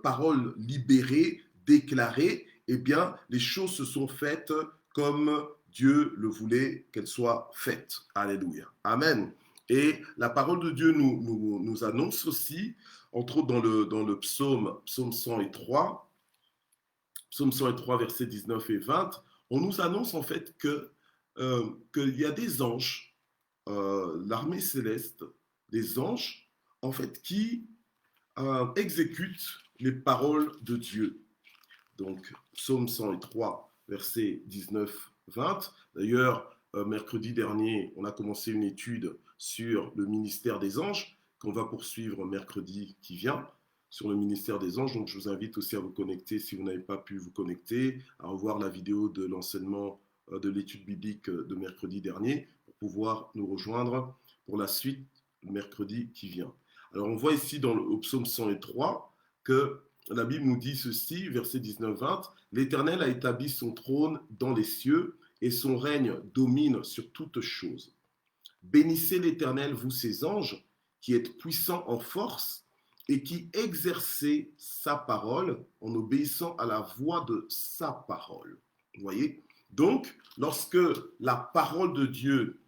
paroles libérées, déclarées, eh bien, les choses se sont faites comme Dieu le voulait qu'elles soient faites. Alléluia. Amen. Et la parole de Dieu nous annonce aussi, entre autres dans le psaume 103, psaume 103, versets 19 et 20, on nous annonce en fait qu'il y a des anges, l'armée céleste, des anges, en fait, qui exécutent les paroles de Dieu. Donc, psaume 103, versets 19-20. D'ailleurs, mercredi dernier, on a commencé une étude sur le ministère des anges, qu'on va poursuivre mercredi qui vient, sur le ministère des anges. Donc, je vous invite aussi à vous connecter, si vous n'avez pas pu vous connecter, à revoir la vidéo de l'enseignement de l'étude biblique de mercredi dernier, pour pouvoir nous rejoindre pour la suite mercredi qui vient. Alors, on voit ici dans le psaume 103 que la Bible nous dit ceci, verset 19-20, « L'Éternel a établi son trône dans les cieux et son règne domine sur toutes choses. Bénissez l'Éternel, vous ses anges, qui êtes puissants en force et qui exercez sa parole en obéissant à la voix de sa parole. » Vous voyez? Donc, lorsque la parole de Dieu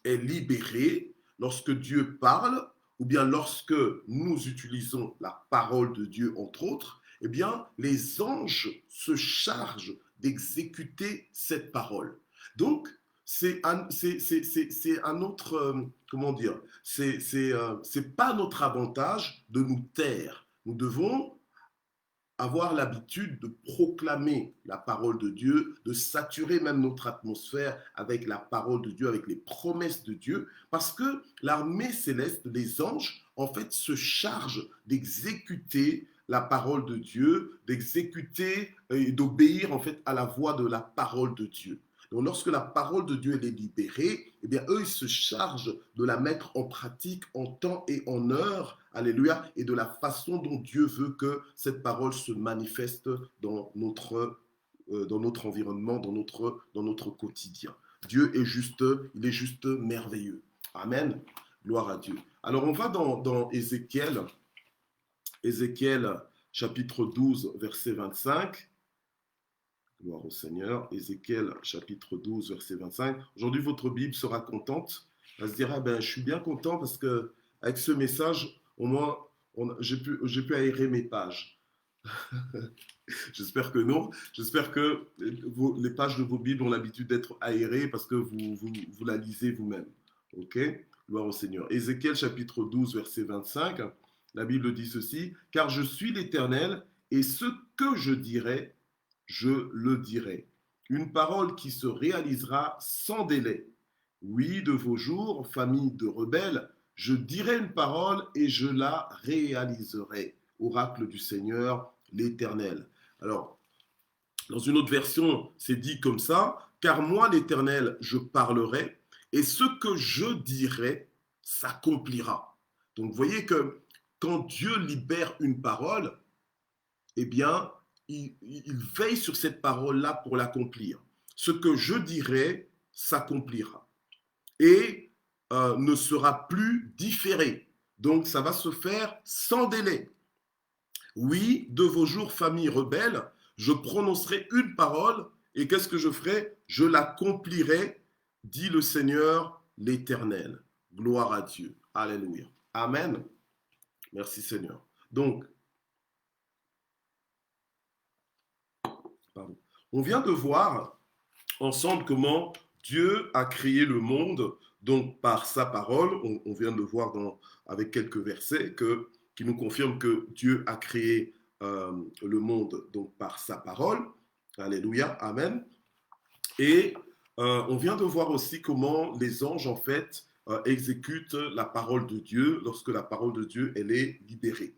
est libérée, lorsque Dieu parle, ou bien lorsque nous utilisons la parole de Dieu, entre autres, eh bien, les anges se chargent d'exécuter cette parole. Donc, c'est un autre, comment dire, c'est pas notre avantage de nous taire. Nous devons avoir l'habitude de proclamer la parole de Dieu, de saturer même notre atmosphère avec la parole de Dieu, avec les promesses de Dieu, parce que l'armée céleste, les anges, en fait, se chargent d'exécuter la parole de Dieu, d'exécuter et d'obéir en fait à la voix de la parole de Dieu. Donc, lorsque la parole de Dieu est libérée, eh bien, eux, ils se chargent de la mettre en pratique en temps et en heure, alléluia, et de la façon dont Dieu veut que cette parole se manifeste dans notre environnement, dans notre quotidien. Dieu est juste, il est juste merveilleux. Amen. Gloire à Dieu. Alors, on va dans Ézéchiel chapitre 12, verset 25. Gloire au Seigneur. Ézéchiel chapitre 12, verset 25. Aujourd'hui, votre Bible sera contente. Elle se dira, ben, je suis bien content parce que avec ce message, au moins, j'ai pu aérer mes pages. J'espère que non. J'espère que les pages de vos Bibles ont l'habitude d'être aérées parce que vous la lisez vous-même. Ok? Gloire au Seigneur. Ézéchiel chapitre 12, verset 25. La Bible dit ceci, car je suis l'Éternel et ce que je dirai, je le dirai. Une parole qui se réalisera sans délai. Oui, de vos jours, famille de rebelles, je dirai une parole et je la réaliserai. Oracle du Seigneur, l'Éternel. Alors, dans une autre version, c'est dit comme ça, car moi, l'Éternel, je parlerai et ce que je dirai s'accomplira. Donc, vous voyez que quand Dieu libère une parole, eh bien, il veille sur cette parole-là pour l'accomplir. Ce que je dirai s'accomplira et ne sera plus différé. Donc, ça va se faire sans délai. Oui, de vos jours, famille rebelle, je prononcerai une parole et qu'est-ce que je ferai? Je l'accomplirai, dit le Seigneur l'Éternel. Gloire à Dieu. Alléluia. Amen. Merci Seigneur. Donc, pardon. On vient de voir ensemble comment Dieu a créé le monde, donc par sa parole. On vient de le voir avec quelques versets qui nous confirment que Dieu a créé le monde donc par sa parole. Alléluia, amen. Et on vient de voir aussi comment les anges en fait exécutent la parole de Dieu lorsque la parole de Dieu elle est libérée.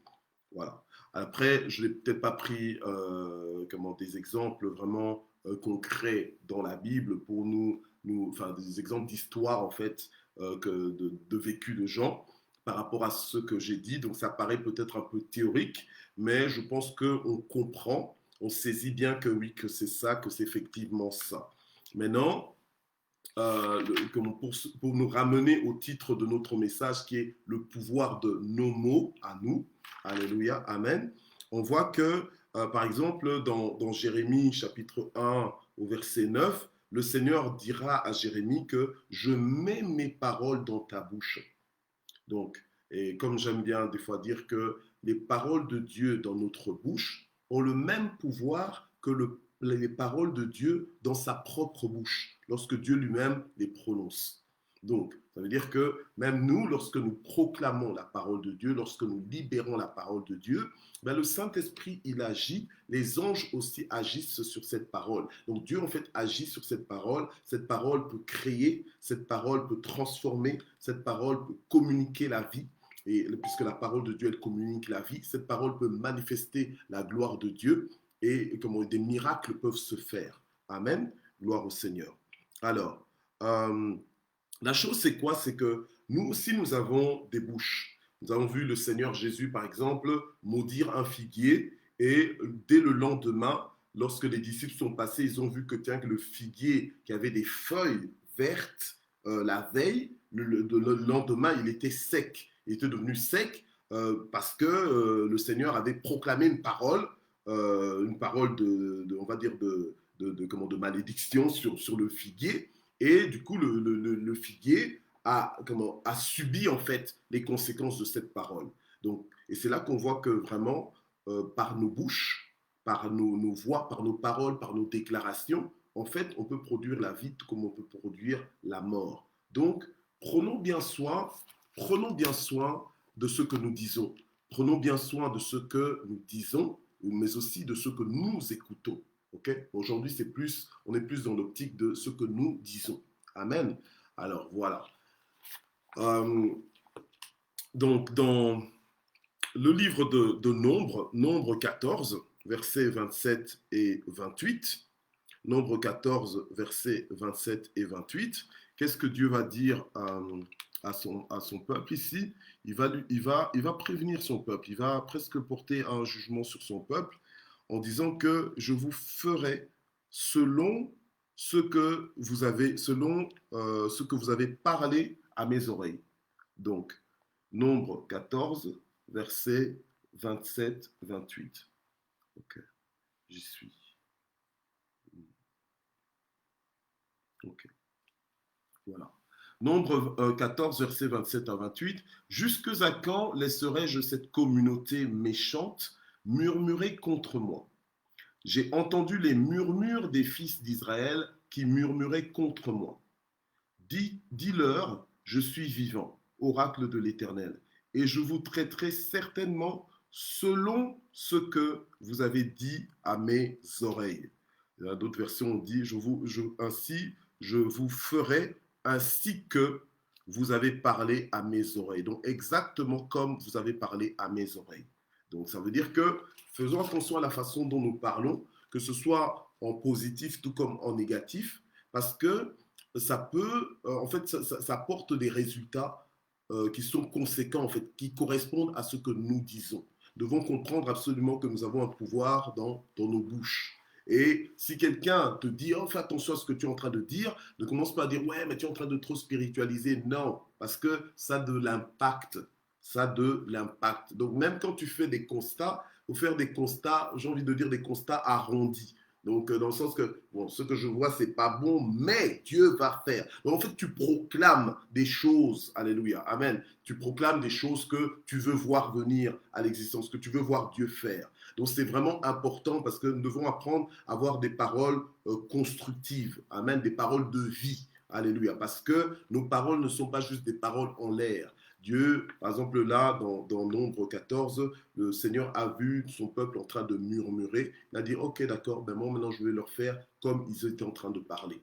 Voilà. Après, je n'ai peut-être pas pris des exemples vraiment concrets dans la Bible pour enfin, des exemples d'histoire en fait, de vécu de gens par rapport à ce que j'ai dit. Donc ça paraît peut-être un peu théorique, mais je pense qu'on comprend, on saisit bien que oui, que c'est ça, que c'est effectivement ça. Maintenant, pour nous ramener au titre de notre message qui est le pouvoir de nos mots à nous, alléluia, amen, on voit que, par exemple, dans Jérémie chapitre 1 au verset 9, le Seigneur dira à Jérémie que je mets mes paroles dans ta bouche. Donc, et comme j'aime bien des fois dire que les paroles de Dieu dans notre bouche ont le même pouvoir que les paroles de Dieu dans sa propre bouche, lorsque Dieu lui-même les prononce. Donc, ça veut dire que même nous, lorsque nous proclamons la parole de Dieu, lorsque nous libérons la parole de Dieu, ben le Saint-Esprit, il agit, les anges aussi agissent sur cette parole. Donc Dieu, en fait, agit sur cette parole peut créer, cette parole peut transformer, cette parole peut communiquer la vie. Et puisque la parole de Dieu, elle communique la vie, cette parole peut manifester la gloire de Dieu et comment des miracles peuvent se faire. Amen. Gloire au Seigneur. Alors, la chose, c'est quoi? C'est que nous aussi, nous avons des bouches. Nous avons vu le Seigneur Jésus, par exemple, maudire un figuier et dès le lendemain, lorsque les disciples sont passés, ils ont vu que le figuier qui avait des feuilles vertes la veille, le lendemain, il était sec. Il était devenu sec parce que le Seigneur avait proclamé une parole on va dire, de malédiction sur le figuier. Et du coup, le figuier a subi en fait les conséquences de cette parole. Donc, et c'est là qu'on voit que vraiment, par nos bouches, par nos voix, par nos paroles, par nos déclarations, en fait, on peut produire la vie tout comme on peut produire la mort. Donc, prenons bien soin de ce que nous disons. Prenons bien soin de ce que nous disons, mais aussi de ce que nous écoutons. Okay? Aujourd'hui, on est plus dans l'optique de ce que nous disons. Amen. Alors, voilà. Donc, dans le livre de Nombre 14, versets 27 et 28, Nombre 14, versets 27 et 28, qu'est-ce que Dieu va dire à son peuple ici? Il va prévenir son peuple, il va presque porter un jugement sur son peuple en disant que je vous ferai selon ce que vous avez parlé à mes oreilles. Donc, Nombre 14, versets 27-28. Ok, j'y suis. Ok, voilà. Nombre 14, versets 27 à 28. Jusque à quand laisserai-je cette communauté méchante murmurer contre moi? J'ai entendu les murmures des fils d'Israël qui murmuraient contre moi. Dis-leur, je suis vivant, oracle de l'Éternel, et je vous traiterai certainement selon ce que vous avez dit à mes oreilles. Dans d'autres versions, on dit, ainsi je vous ferai ainsi que vous avez parlé à mes oreilles. Donc exactement comme vous avez parlé à mes oreilles. Donc ça veut dire que faisons attention à la façon dont nous parlons, que ce soit en positif tout comme en négatif, parce que ça peut, en fait, ça porte des résultats qui sont conséquents, en fait, qui correspondent à ce que nous disons. Nous devons comprendre absolument que nous avons un pouvoir dans nos bouches. Et si quelqu'un te dit, oh, fais attention à ce que tu es en train de dire, ne commence pas à dire, ouais, mais tu es en train de trop spiritualiser. Non, parce que ça a de l'impact. Ça a de l'impact. Donc, même quand tu fais des constats, il faut faire des constats, j'ai envie de dire des constats arrondis. Donc, dans le sens que, bon, ce que je vois, c'est pas bon, mais Dieu va faire. Donc, en fait, tu proclames des choses, alléluia, amen. Tu proclames des choses que tu veux voir venir à l'existence, que tu veux voir Dieu faire. Donc, c'est vraiment important parce que nous devons apprendre à avoir des paroles constructives, amen, des paroles de vie, alléluia, parce que nos paroles ne sont pas juste des paroles en l'air. Dieu, par exemple, là, dans Nombre 14, le Seigneur a vu son peuple en train de murmurer. Il a dit, ok, d'accord, ben moi, maintenant, je vais leur faire comme ils étaient en train de parler.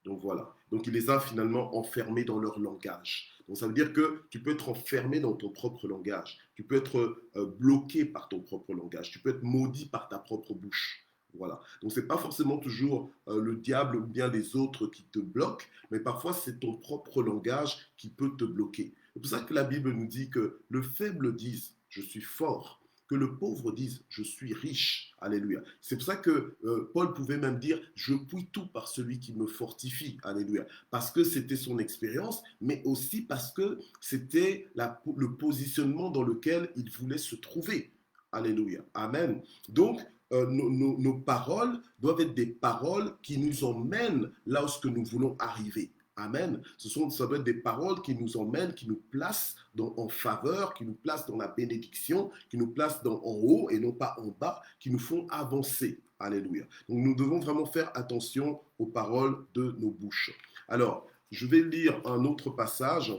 Donc voilà. Donc il les a finalement enfermés dans leur langage. Donc ça veut dire que tu peux être enfermé dans ton propre langage. Tu peux être bloqué par ton propre langage. Tu peux être maudit par ta propre bouche. Voilà. Donc ce n'est pas forcément toujours le diable ou bien les autres qui te bloquent, mais parfois c'est ton propre langage qui peut te bloquer. C'est pour ça que la Bible nous dit que le faible dise, je suis fort, que le pauvre dise, je suis riche. Alléluia. C'est pour ça que Paul pouvait même dire, je puis tout par celui qui me fortifie. Alléluia. Parce que c'était son expérience, mais aussi parce que c'était le positionnement dans lequel il voulait se trouver. Alléluia. Amen. Donc, nos paroles doivent être des paroles qui nous emmènent là où nous voulons arriver. Amen. Ça doit être des paroles qui nous emmènent, qui nous placent en faveur, qui nous placent dans la bénédiction, qui nous placent en haut et non pas en bas, qui nous font avancer. Alléluia. Donc nous devons vraiment faire attention aux paroles de nos bouches. Alors, je vais lire un autre passage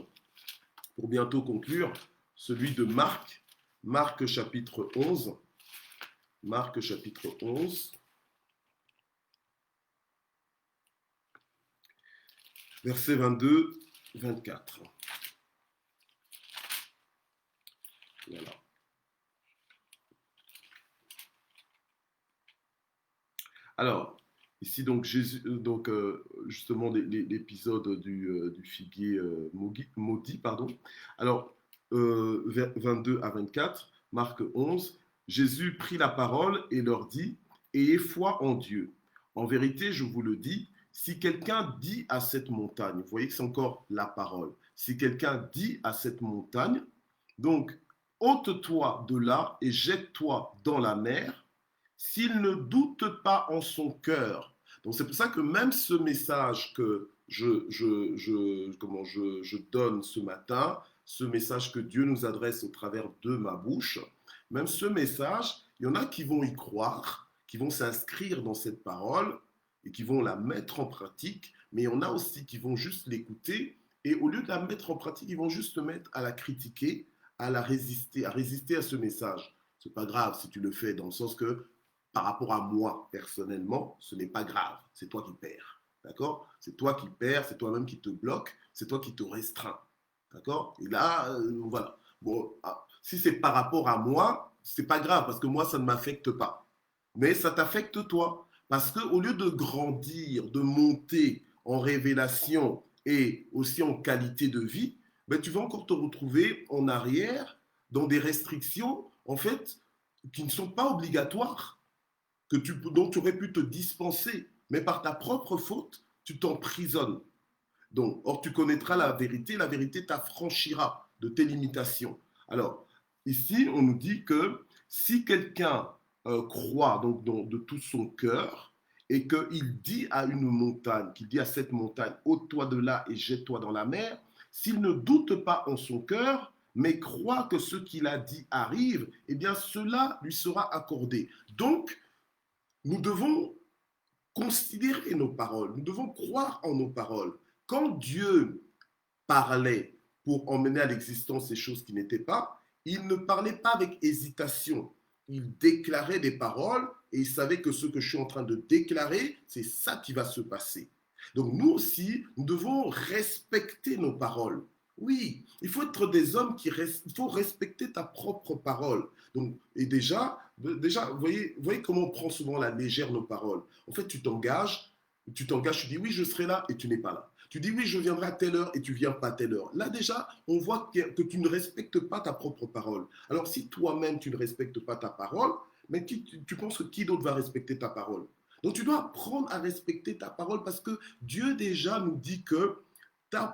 pour bientôt conclure, celui de Marc, Marc chapitre 11. Marc chapitre 11. Versets 22, 24. Voilà. Alors, ici, donc, Jésus, justement, l'épisode du figuier maudit, pardon. Alors, 22 à 24, Marc 11, Jésus prit la parole et leur dit, « Ayez foi en Dieu. En vérité, je vous le dis, si quelqu'un dit à cette montagne, vous voyez que c'est encore la parole, si quelqu'un dit à cette montagne, donc ôte-toi de là et jette-toi dans la mer, s'il ne doute pas en son cœur. » Donc c'est pour ça que même ce message que je donne ce matin, ce message que Dieu nous adresse au travers de ma bouche, même ce message, il y en a qui vont y croire, qui vont s'inscrire dans cette parole, et qui vont la mettre en pratique, mais il y en a aussi qui vont juste l'écouter, et au lieu de la mettre en pratique, ils vont juste se mettre à la critiquer, à résister à ce message. C'est pas grave si tu le fais, dans le sens que, par rapport à moi, personnellement, ce n'est pas grave, c'est toi qui perds, d'accord? C'est toi qui perds, c'est toi-même qui te bloque, c'est toi qui te restreins, d'accord? Et là, voilà. Bon, si c'est par rapport à moi, c'est pas grave, parce que moi, ça ne m'affecte pas. Mais ça t'affecte toi. Parce qu'au lieu de grandir, de monter en révélation et aussi en qualité de vie, ben, tu vas encore te retrouver en arrière dans des restrictions, en fait, qui ne sont pas obligatoires, dont tu aurais pu te dispenser. Mais par ta propre faute, tu t'emprisonnes. Donc, or, tu connaîtras la vérité t'affranchira de tes limitations. Alors, ici, on nous dit que si quelqu'un croit donc de tout son cœur et qu'il dit à une montagne, qu'il dit à cette montagne, ôte-toi de là et jette-toi dans la mer, s'il ne doute pas en son cœur, mais croit que ce qu'il a dit arrive, eh bien cela lui sera accordé. Donc, nous devons considérer nos paroles, nous devons croire en nos paroles. Quand Dieu parlait pour emmener à l'existence ces choses qui n'étaient pas, il ne parlait pas avec hésitation. Il déclarait des paroles et il savait que ce que je suis en train de déclarer, c'est ça qui va se passer. Donc nous aussi, nous devons respecter nos paroles. Oui, il faut être des hommes il faut respecter ta propre parole. Donc, et déjà, vous voyez comment on prend souvent à la légère nos paroles. En fait, tu t'engages, tu dis oui, je serai là et tu n'es pas là. Tu dis oui, je viendrai à telle heure et tu viens pas à telle heure. Là déjà, on voit que tu ne respectes pas ta propre parole. Alors si toi-même tu ne respectes pas ta parole, mais tu penses que qui d'autre va respecter ta parole? Donc tu dois apprendre à respecter ta parole parce que Dieu déjà nous dit que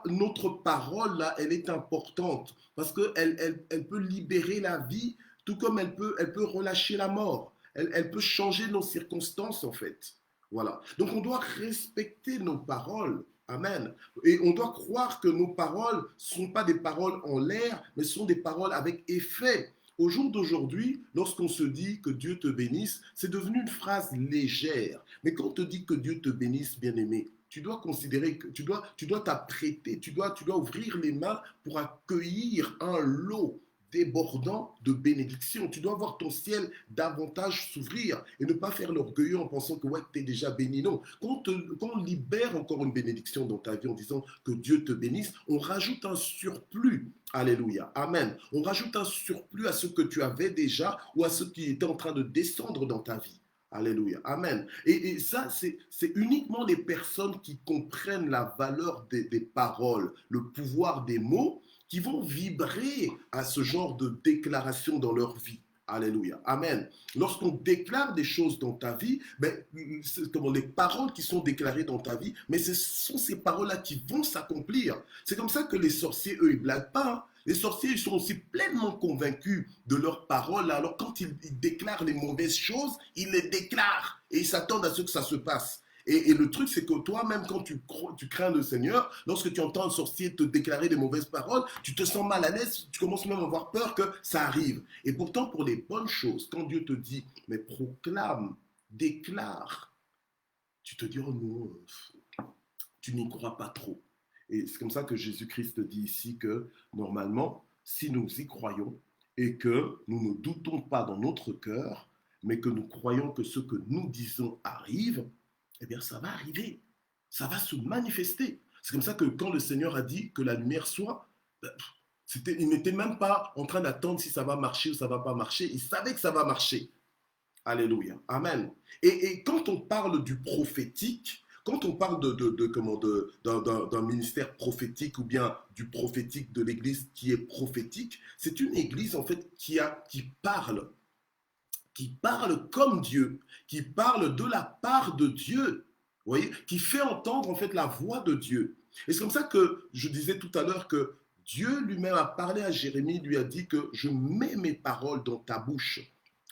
notre parole là, elle est importante parce qu'elle peut libérer la vie, tout comme elle peut relâcher la mort. Elle peut changer nos circonstances en fait. Voilà. Donc on doit respecter nos paroles. Amen. Et on doit croire que nos paroles ne sont pas des paroles en l'air, mais sont des paroles avec effet. Au jour d'aujourd'hui, lorsqu'on se dit que Dieu te bénisse, c'est devenu une phrase légère. Mais quand on te dit que Dieu te bénisse, bien-aimé, tu dois considérer que tu dois t'apprêter, tu dois ouvrir les mains pour accueillir un lot débordant de bénédictions. Tu dois voir ton ciel davantage s'ouvrir et ne pas faire l'orgueilleux en pensant que ouais, tu es déjà béni. Non, quand on libère encore une bénédiction dans ta vie en disant que Dieu te bénisse, on rajoute un surplus. Alléluia. Amen. On rajoute un surplus à ce que tu avais déjà ou à ce qui était en train de descendre dans ta vie. Alléluia. Amen. Et ça, c'est uniquement les personnes qui comprennent la valeur des paroles, le pouvoir des mots, qui vont vibrer à ce genre de déclaration dans leur vie. Alléluia. Amen. Lorsqu'on déclare des choses dans ta vie, c'est comme les paroles qui sont déclarées dans ta vie, mais ce sont ces paroles-là qui vont s'accomplir. C'est comme ça que les sorciers, eux, ils ne blaguent pas. Hein. Les sorciers, ils sont aussi pleinement convaincus de leurs paroles. Alors, quand ils déclarent les mauvaises choses, ils les déclarent et ils s'attendent à ce que ça se passe. Et le truc, c'est que toi, même quand tu crains le Seigneur, lorsque tu entends un sorcier te déclarer des mauvaises paroles, tu te sens mal à l'aise, tu commences même à avoir peur que ça arrive. Et pourtant, pour les bonnes choses, quand Dieu te dit, mais proclame, déclare, tu te dis, oh non, tu n'y crois pas trop. Et c'est comme ça que Jésus-Christ dit ici que, normalement, si nous y croyons et que nous ne doutons pas dans notre cœur, mais que nous croyons que ce que nous disons arrive, eh bien, ça va arriver. Ça va se manifester. C'est comme ça que quand le Seigneur a dit que la lumière soit, il n'était même pas en train d'attendre si ça va marcher ou ça ne va pas marcher. Il savait que ça va marcher. Alléluia. Amen. Et quand on parle du prophétique, quand on parle d'un ministère prophétique ou bien du prophétique de l'Église qui est prophétique, c'est une Église en fait qui parle comme Dieu, qui parle de la part de Dieu, vous voyez, qui fait entendre en fait la voix de Dieu. Et c'est comme ça que je disais tout à l'heure que Dieu lui-même a parlé à Jérémie, lui a dit que je mets mes paroles dans ta bouche.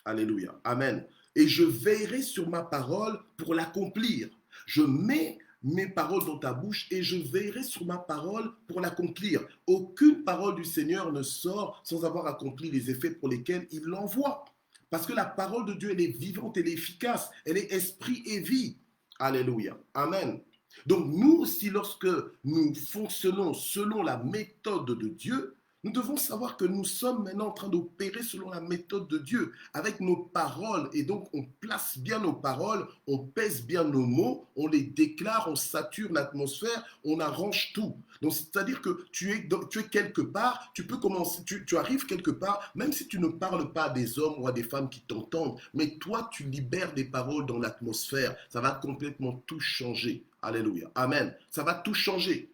Alléluia. Amen. Et je veillerai sur ma parole pour l'accomplir. Je mets mes paroles dans ta bouche et je veillerai sur ma parole pour l'accomplir. Aucune parole du Seigneur ne sort sans avoir accompli les effets pour lesquels il l'envoie. Parce que la parole de Dieu, elle est vivante, elle est efficace, elle est esprit et vie. Alléluia. Amen. Donc nous aussi, lorsque nous fonctionnons selon la méthode de Dieu, nous devons savoir que nous sommes maintenant en train d'opérer selon la méthode de Dieu, avec nos paroles. Et donc, on place bien nos paroles, on pèse bien nos mots, on les déclare, on sature l'atmosphère, on arrange tout. Donc, c'est-à-dire que tu es quelque part, tu peux commencer, tu arrives quelque part, même si tu ne parles pas à des hommes ou à des femmes qui t'entendent, mais toi, tu libères des paroles dans l'atmosphère. Ça va complètement tout changer. Alléluia. Amen. Ça va tout changer.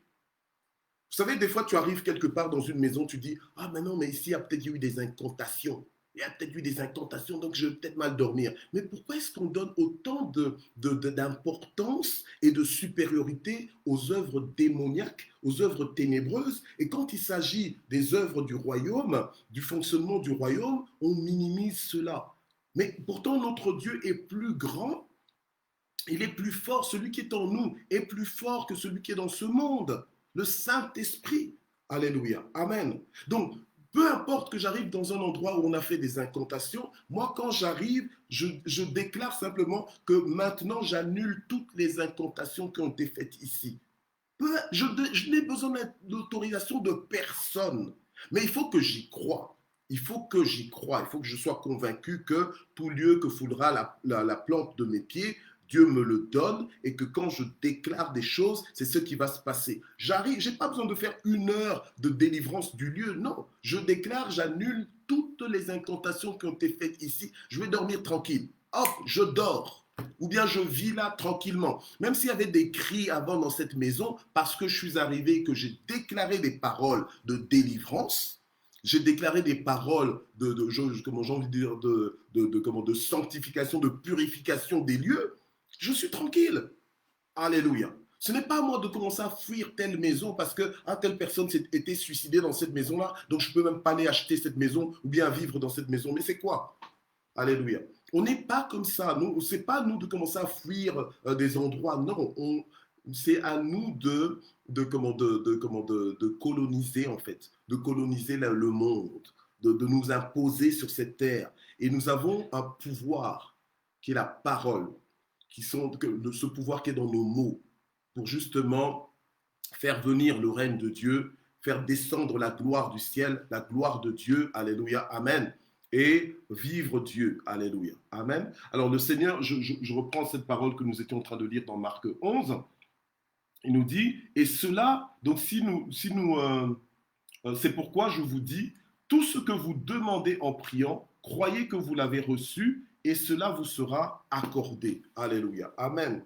Vous savez, des fois, tu arrives quelque part dans une maison, tu dis, ah, mais non, mais ici, il y a peut-être eu des incantations. Il y a peut-être eu des incantations, donc je vais peut-être mal dormir. Mais pourquoi est-ce qu'on donne autant d'importance et de supériorité aux œuvres démoniaques, aux œuvres ténébreuses? Et quand il s'agit des œuvres du royaume, du fonctionnement du royaume, on minimise cela. Mais pourtant, notre Dieu est plus grand, il est plus fort. Celui qui est en nous est plus fort que celui qui est dans ce monde. Le Saint-Esprit. Alléluia. Amen. Donc, peu importe que j'arrive dans un endroit où on a fait des incantations, moi, quand j'arrive, je déclare simplement que maintenant, j'annule toutes les incantations qui ont été faites ici. Je n'ai besoin d'autorisation de personne. Mais il faut que j'y croie. Il faut que j'y croie, il faut que je sois convaincu que tout lieu que foulera la plante de mes pieds, Dieu me le donne et que quand je déclare des choses, c'est ce qui va se passer. J'arrive, je n'ai pas besoin de faire 1 heure de délivrance du lieu, non. Je déclare, j'annule toutes les incantations qui ont été faites ici. Je vais dormir tranquille. Hop, je dors. Ou bien je vis là tranquillement. Même s'il y avait des cris avant dans cette maison, parce que je suis arrivé et que j'ai déclaré des paroles de délivrance, j'ai déclaré des paroles comment j'ai envie de dire, de sanctification, de purification des lieux, je suis tranquille. Alléluia. Ce n'est pas à moi de commencer à fuir telle maison parce que telle personne s'est été suicidée dans cette maison-là, donc je ne peux même pas aller acheter cette maison ou bien vivre dans cette maison. Mais c'est quoi? Alléluia. On n'est pas comme ça. Ce n'est pas à nous de commencer à fuir des endroits. Non, c'est à nous de coloniser en fait, de coloniser le monde, de nous imposer sur cette terre. Et nous avons un pouvoir qui est la parole, de ce pouvoir qui est dans nos mots, pour justement faire venir le règne de Dieu, faire descendre la gloire du ciel, la gloire de Dieu, alléluia, amen, et vivre Dieu, alléluia, amen. Alors le Seigneur, je reprends cette parole que nous étions en train de lire dans Marc 11, il nous dit, et cela, donc c'est pourquoi je vous dis, tout ce que vous demandez en priant, croyez que vous l'avez reçu, et cela vous sera accordé, alléluia, amen.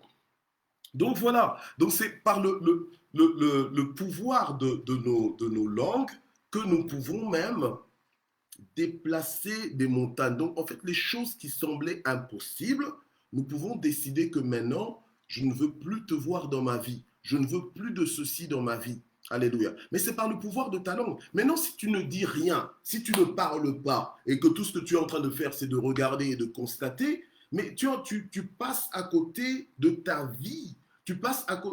Donc voilà, donc c'est par le pouvoir de nos langues que nous pouvons même déplacer des montagnes. Donc en fait, les choses qui semblaient impossibles, nous pouvons décider que maintenant, je ne veux plus te voir dans ma vie. Je ne veux plus de ceci dans ma vie. Alléluia. Mais c'est par le pouvoir de ta langue. Maintenant, si tu ne dis rien, si tu ne parles pas, et que tout ce que tu es en train de faire, c'est de regarder et de constater, mais tu passes à côté de ta vie.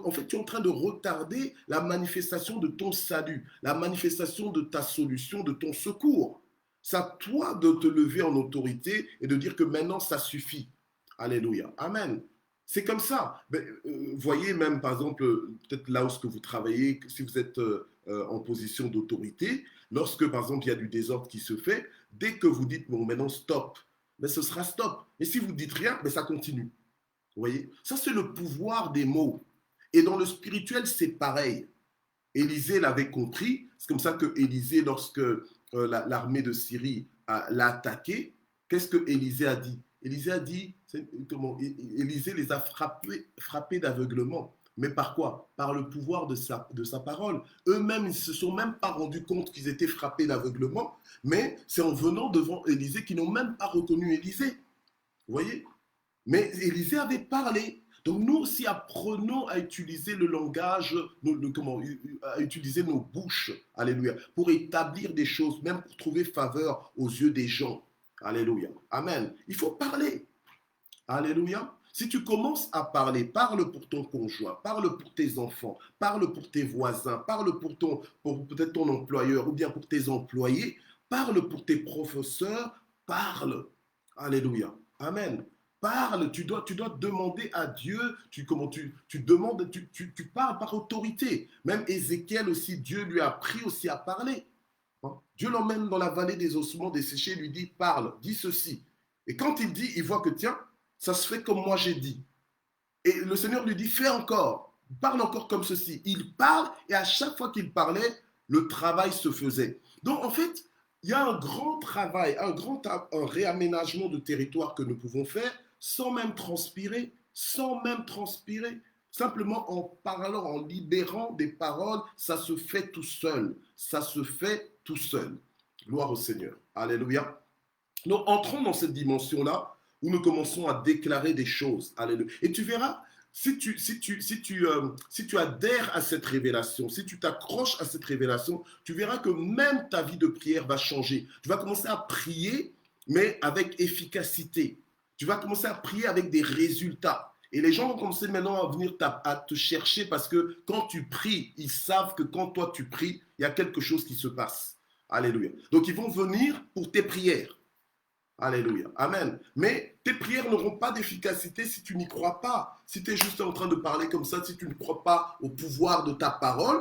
En fait, tu es en train de retarder la manifestation de ton salut, la manifestation de ta solution, de ton secours. C'est à toi de te lever en autorité et de dire que maintenant, ça suffit. Alléluia. Amen. C'est comme ça. Voyez même, par exemple, peut-être là où ce que vous travaillez, si vous êtes en position d'autorité, lorsque, par exemple, il y a du désordre qui se fait, dès que vous dites, bon, maintenant, stop, mais ce sera stop. Et si vous ne dites rien, mais ça continue. Vous voyez? Ça, c'est le pouvoir des mots. Et dans le spirituel, c'est pareil. Élisée l'avait compris. C'est comme ça que Élisée, lorsque l'armée de Syrie l'a attaqué, qu'est-ce que Élisée a dit? Élisée a dit, Élisée les a frappés d'aveuglement. Mais par quoi? Par le pouvoir de sa parole. Eux-mêmes, ils ne se sont même pas rendus compte qu'ils étaient frappés d'aveuglement, mais c'est en venant devant Élisée qu'ils n'ont même pas reconnu Élisée. Vous voyez? Mais Élisée avait parlé. Donc nous aussi apprenons à utiliser le langage, à utiliser nos bouches, alléluia, pour établir des choses, même pour trouver faveur aux yeux des gens. Alléluia. Amen. Il faut parler. Alléluia. Si tu commences à parler, parle pour ton conjoint, parle pour tes enfants, parle pour tes voisins, parle pour peut-être ton employeur ou bien pour tes employés, parle pour tes professeurs, parle. Alléluia. Amen. Parle, tu dois demander à Dieu, tu parles par autorité. Même Ézéchiel aussi, Dieu lui a appris aussi à parler. Dieu l'emmène dans la vallée des ossements desséchés, lui dit, parle, dis ceci. Et quand il dit, il voit que tiens, ça se fait comme moi j'ai dit. Et le Seigneur lui dit, fais encore, parle encore comme ceci. Il parle et à chaque fois qu'il parlait, le travail se faisait. Donc en fait, il y a un grand travail, un réaménagement de territoire que nous pouvons faire sans même transpirer, simplement en parlant, en libérant des paroles, ça se fait tout seul. Ça se fait tout seul. Gloire au Seigneur. Alléluia. Donc, entrons dans cette dimension-là où nous commençons à déclarer des choses. Alléluia. Et tu verras, si tu adhères à cette révélation, si tu t'accroches à cette révélation, tu verras que même ta vie de prière va changer. Tu vas commencer à prier, mais avec efficacité. Tu vas commencer à prier avec des résultats. Et les gens vont commencer maintenant à venir à te chercher parce que quand tu pries, ils savent que quand toi tu pries, il y a quelque chose qui se passe. Alléluia. Donc ils vont venir pour tes prières. Alléluia. Amen. Mais tes prières n'auront pas d'efficacité si tu n'y crois pas. Si tu es juste en train de parler comme ça, si tu ne crois pas au pouvoir de ta parole,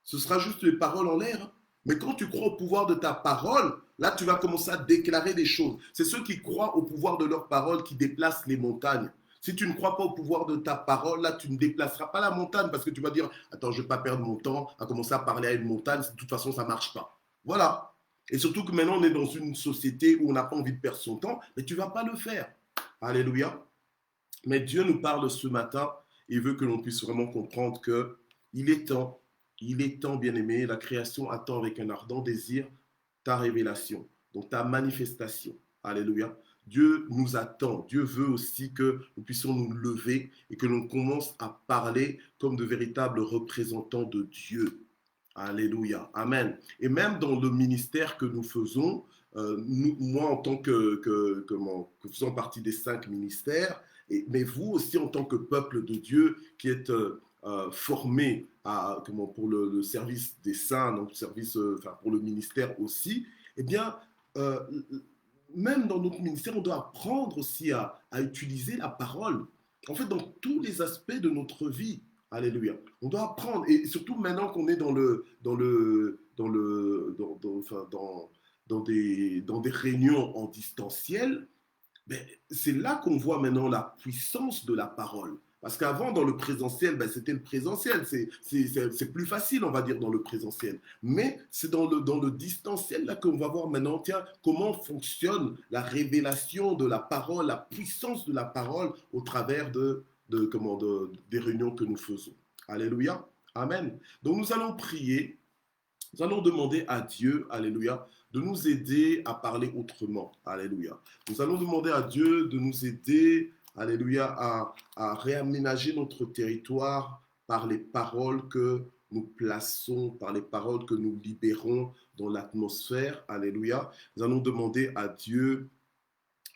ce sera juste les paroles en l'air. Mais quand tu crois au pouvoir de ta parole, là, tu vas commencer à déclarer des choses. C'est ceux qui croient au pouvoir de leur parole qui déplacent les montagnes. Si tu ne crois pas au pouvoir de ta parole, là, tu ne déplaceras pas la montagne parce que tu vas dire, attends, je ne vais pas perdre mon temps à commencer à parler à une montagne, de toute façon, ça ne marche pas. Voilà. Et surtout que maintenant, on est dans une société où on n'a pas envie de perdre son temps, mais tu ne vas pas le faire. Alléluia. Mais Dieu nous parle ce matin et veut que l'on puisse vraiment comprendre que il est temps, bien-aimé, la création attend avec un ardent désir ta révélation, donc ta manifestation. Alléluia. Dieu nous attend. Dieu veut aussi que nous puissions nous lever et que l'on commence à parler comme de véritables représentants de Dieu. Alléluia. Amen. Et même dans le ministère que nous faisons, moi en tant que faisant partie des 5 ministères, mais vous aussi en tant que peuple de Dieu qui êtes formé pour le service des saints, donc service, pour le ministère aussi, eh bien, euh, même dans notre ministère, on doit apprendre aussi à utiliser la parole. En fait, dans tous les aspects de notre vie. Alléluia. On doit apprendre, et surtout maintenant qu'on est dans des réunions en distanciel, ben, c'est là qu'on voit maintenant la puissance de la parole. Parce qu'avant, dans le présentiel, ben, c'était le présentiel. C'est plus facile, on va dire, dans le présentiel. Mais c'est dans le distanciel là qu'on va voir maintenant, tiens, comment fonctionne la révélation de la parole, la puissance de la parole au travers des réunions que nous faisons. Alléluia. Amen. Donc nous allons prier, nous allons demander à Dieu, alléluia, de nous aider à parler autrement. Alléluia. Nous allons demander à Dieu de nous aider, alléluia, à réaménager notre territoire par les paroles que nous plaçons, par les paroles que nous libérons dans l'atmosphère. Alléluia. Nous allons demander à Dieu,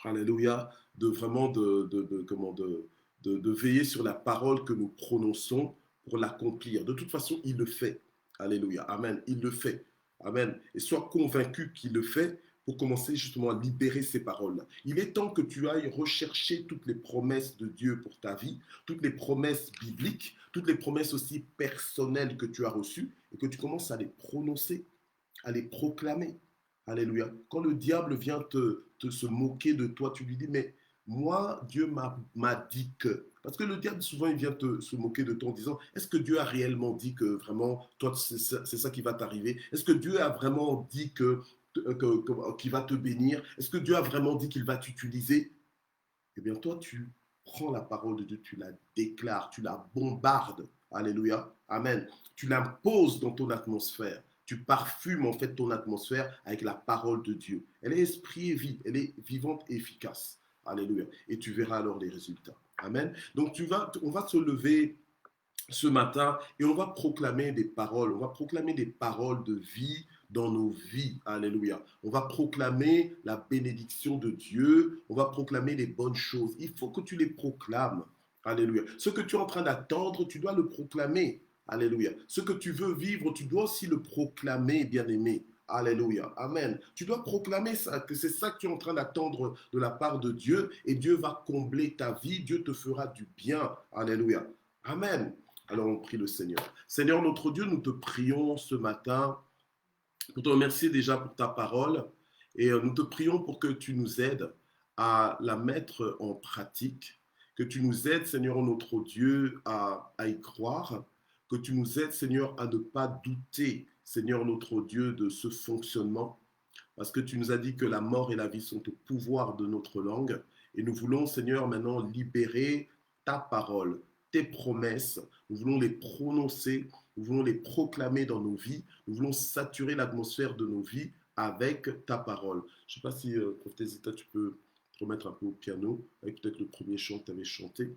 alléluia, de vraiment de veiller sur la parole que nous prononçons pour l'accomplir. De toute façon, il le fait. Alléluia. Amen. Il le fait. Amen. Et sois convaincu qu'il le fait pour commencer justement à libérer ces paroles-là. Il est temps que tu ailles rechercher toutes les promesses de Dieu pour ta vie, toutes les promesses bibliques, toutes les promesses aussi personnelles que tu as reçues et que tu commences à les prononcer, à les proclamer. Alléluia. Quand le diable vient se moquer de toi, tu lui dis, mais moi, Dieu m'a dit que. Parce que le diable, souvent, il vient se moquer de toi en disant, est-ce que Dieu a réellement dit que vraiment, toi, c'est ça qui va t'arriver? Est-ce que Dieu a vraiment dit qu'il va te bénir? Est-ce que Dieu a vraiment dit qu'il va t'utiliser? Eh bien, toi, tu prends la parole de Dieu, tu la déclares, tu la bombardes. Alléluia. Amen. Tu l'imposes dans ton atmosphère. Tu parfumes en fait ton atmosphère avec la parole de Dieu. Elle est esprit et vie, elle est vivante et efficace. Alléluia. Et tu verras alors les résultats. Amen. Donc on va se lever ce matin et on va proclamer des paroles. On va proclamer des paroles de vie dans nos vies. Alléluia. On va proclamer la bénédiction de Dieu. On va proclamer les bonnes choses. Il faut que tu les proclames. Alléluia. Ce que tu es en train d'attendre, tu dois le proclamer. Alléluia. Ce que tu veux vivre, tu dois aussi le proclamer, bien-aimé. Alléluia. Amen. Tu dois proclamer ça, que c'est ça que tu es en train d'attendre de la part de Dieu et Dieu va combler ta vie. Dieu te fera du bien. Alléluia. Amen. Alors on prie le Seigneur. Seigneur notre Dieu, nous te prions ce matin pour te remercier déjà pour ta parole et nous te prions pour que tu nous aides à la mettre en pratique, que tu nous aides, Seigneur notre Dieu, à y croire, que tu nous aides, Seigneur, à ne pas douter, Seigneur notre Dieu, de ce fonctionnement, parce que tu nous as dit que la mort et la vie sont au pouvoir de notre langue, et nous voulons, Seigneur, maintenant libérer ta parole, tes promesses, nous voulons les prononcer, nous voulons les proclamer dans nos vies, nous voulons saturer l'atmosphère de nos vies avec ta parole. Je ne sais pas si, Prophétesse Zita, tu peux te remettre un peu au piano, avec peut-être le premier chant que tu avais chanté.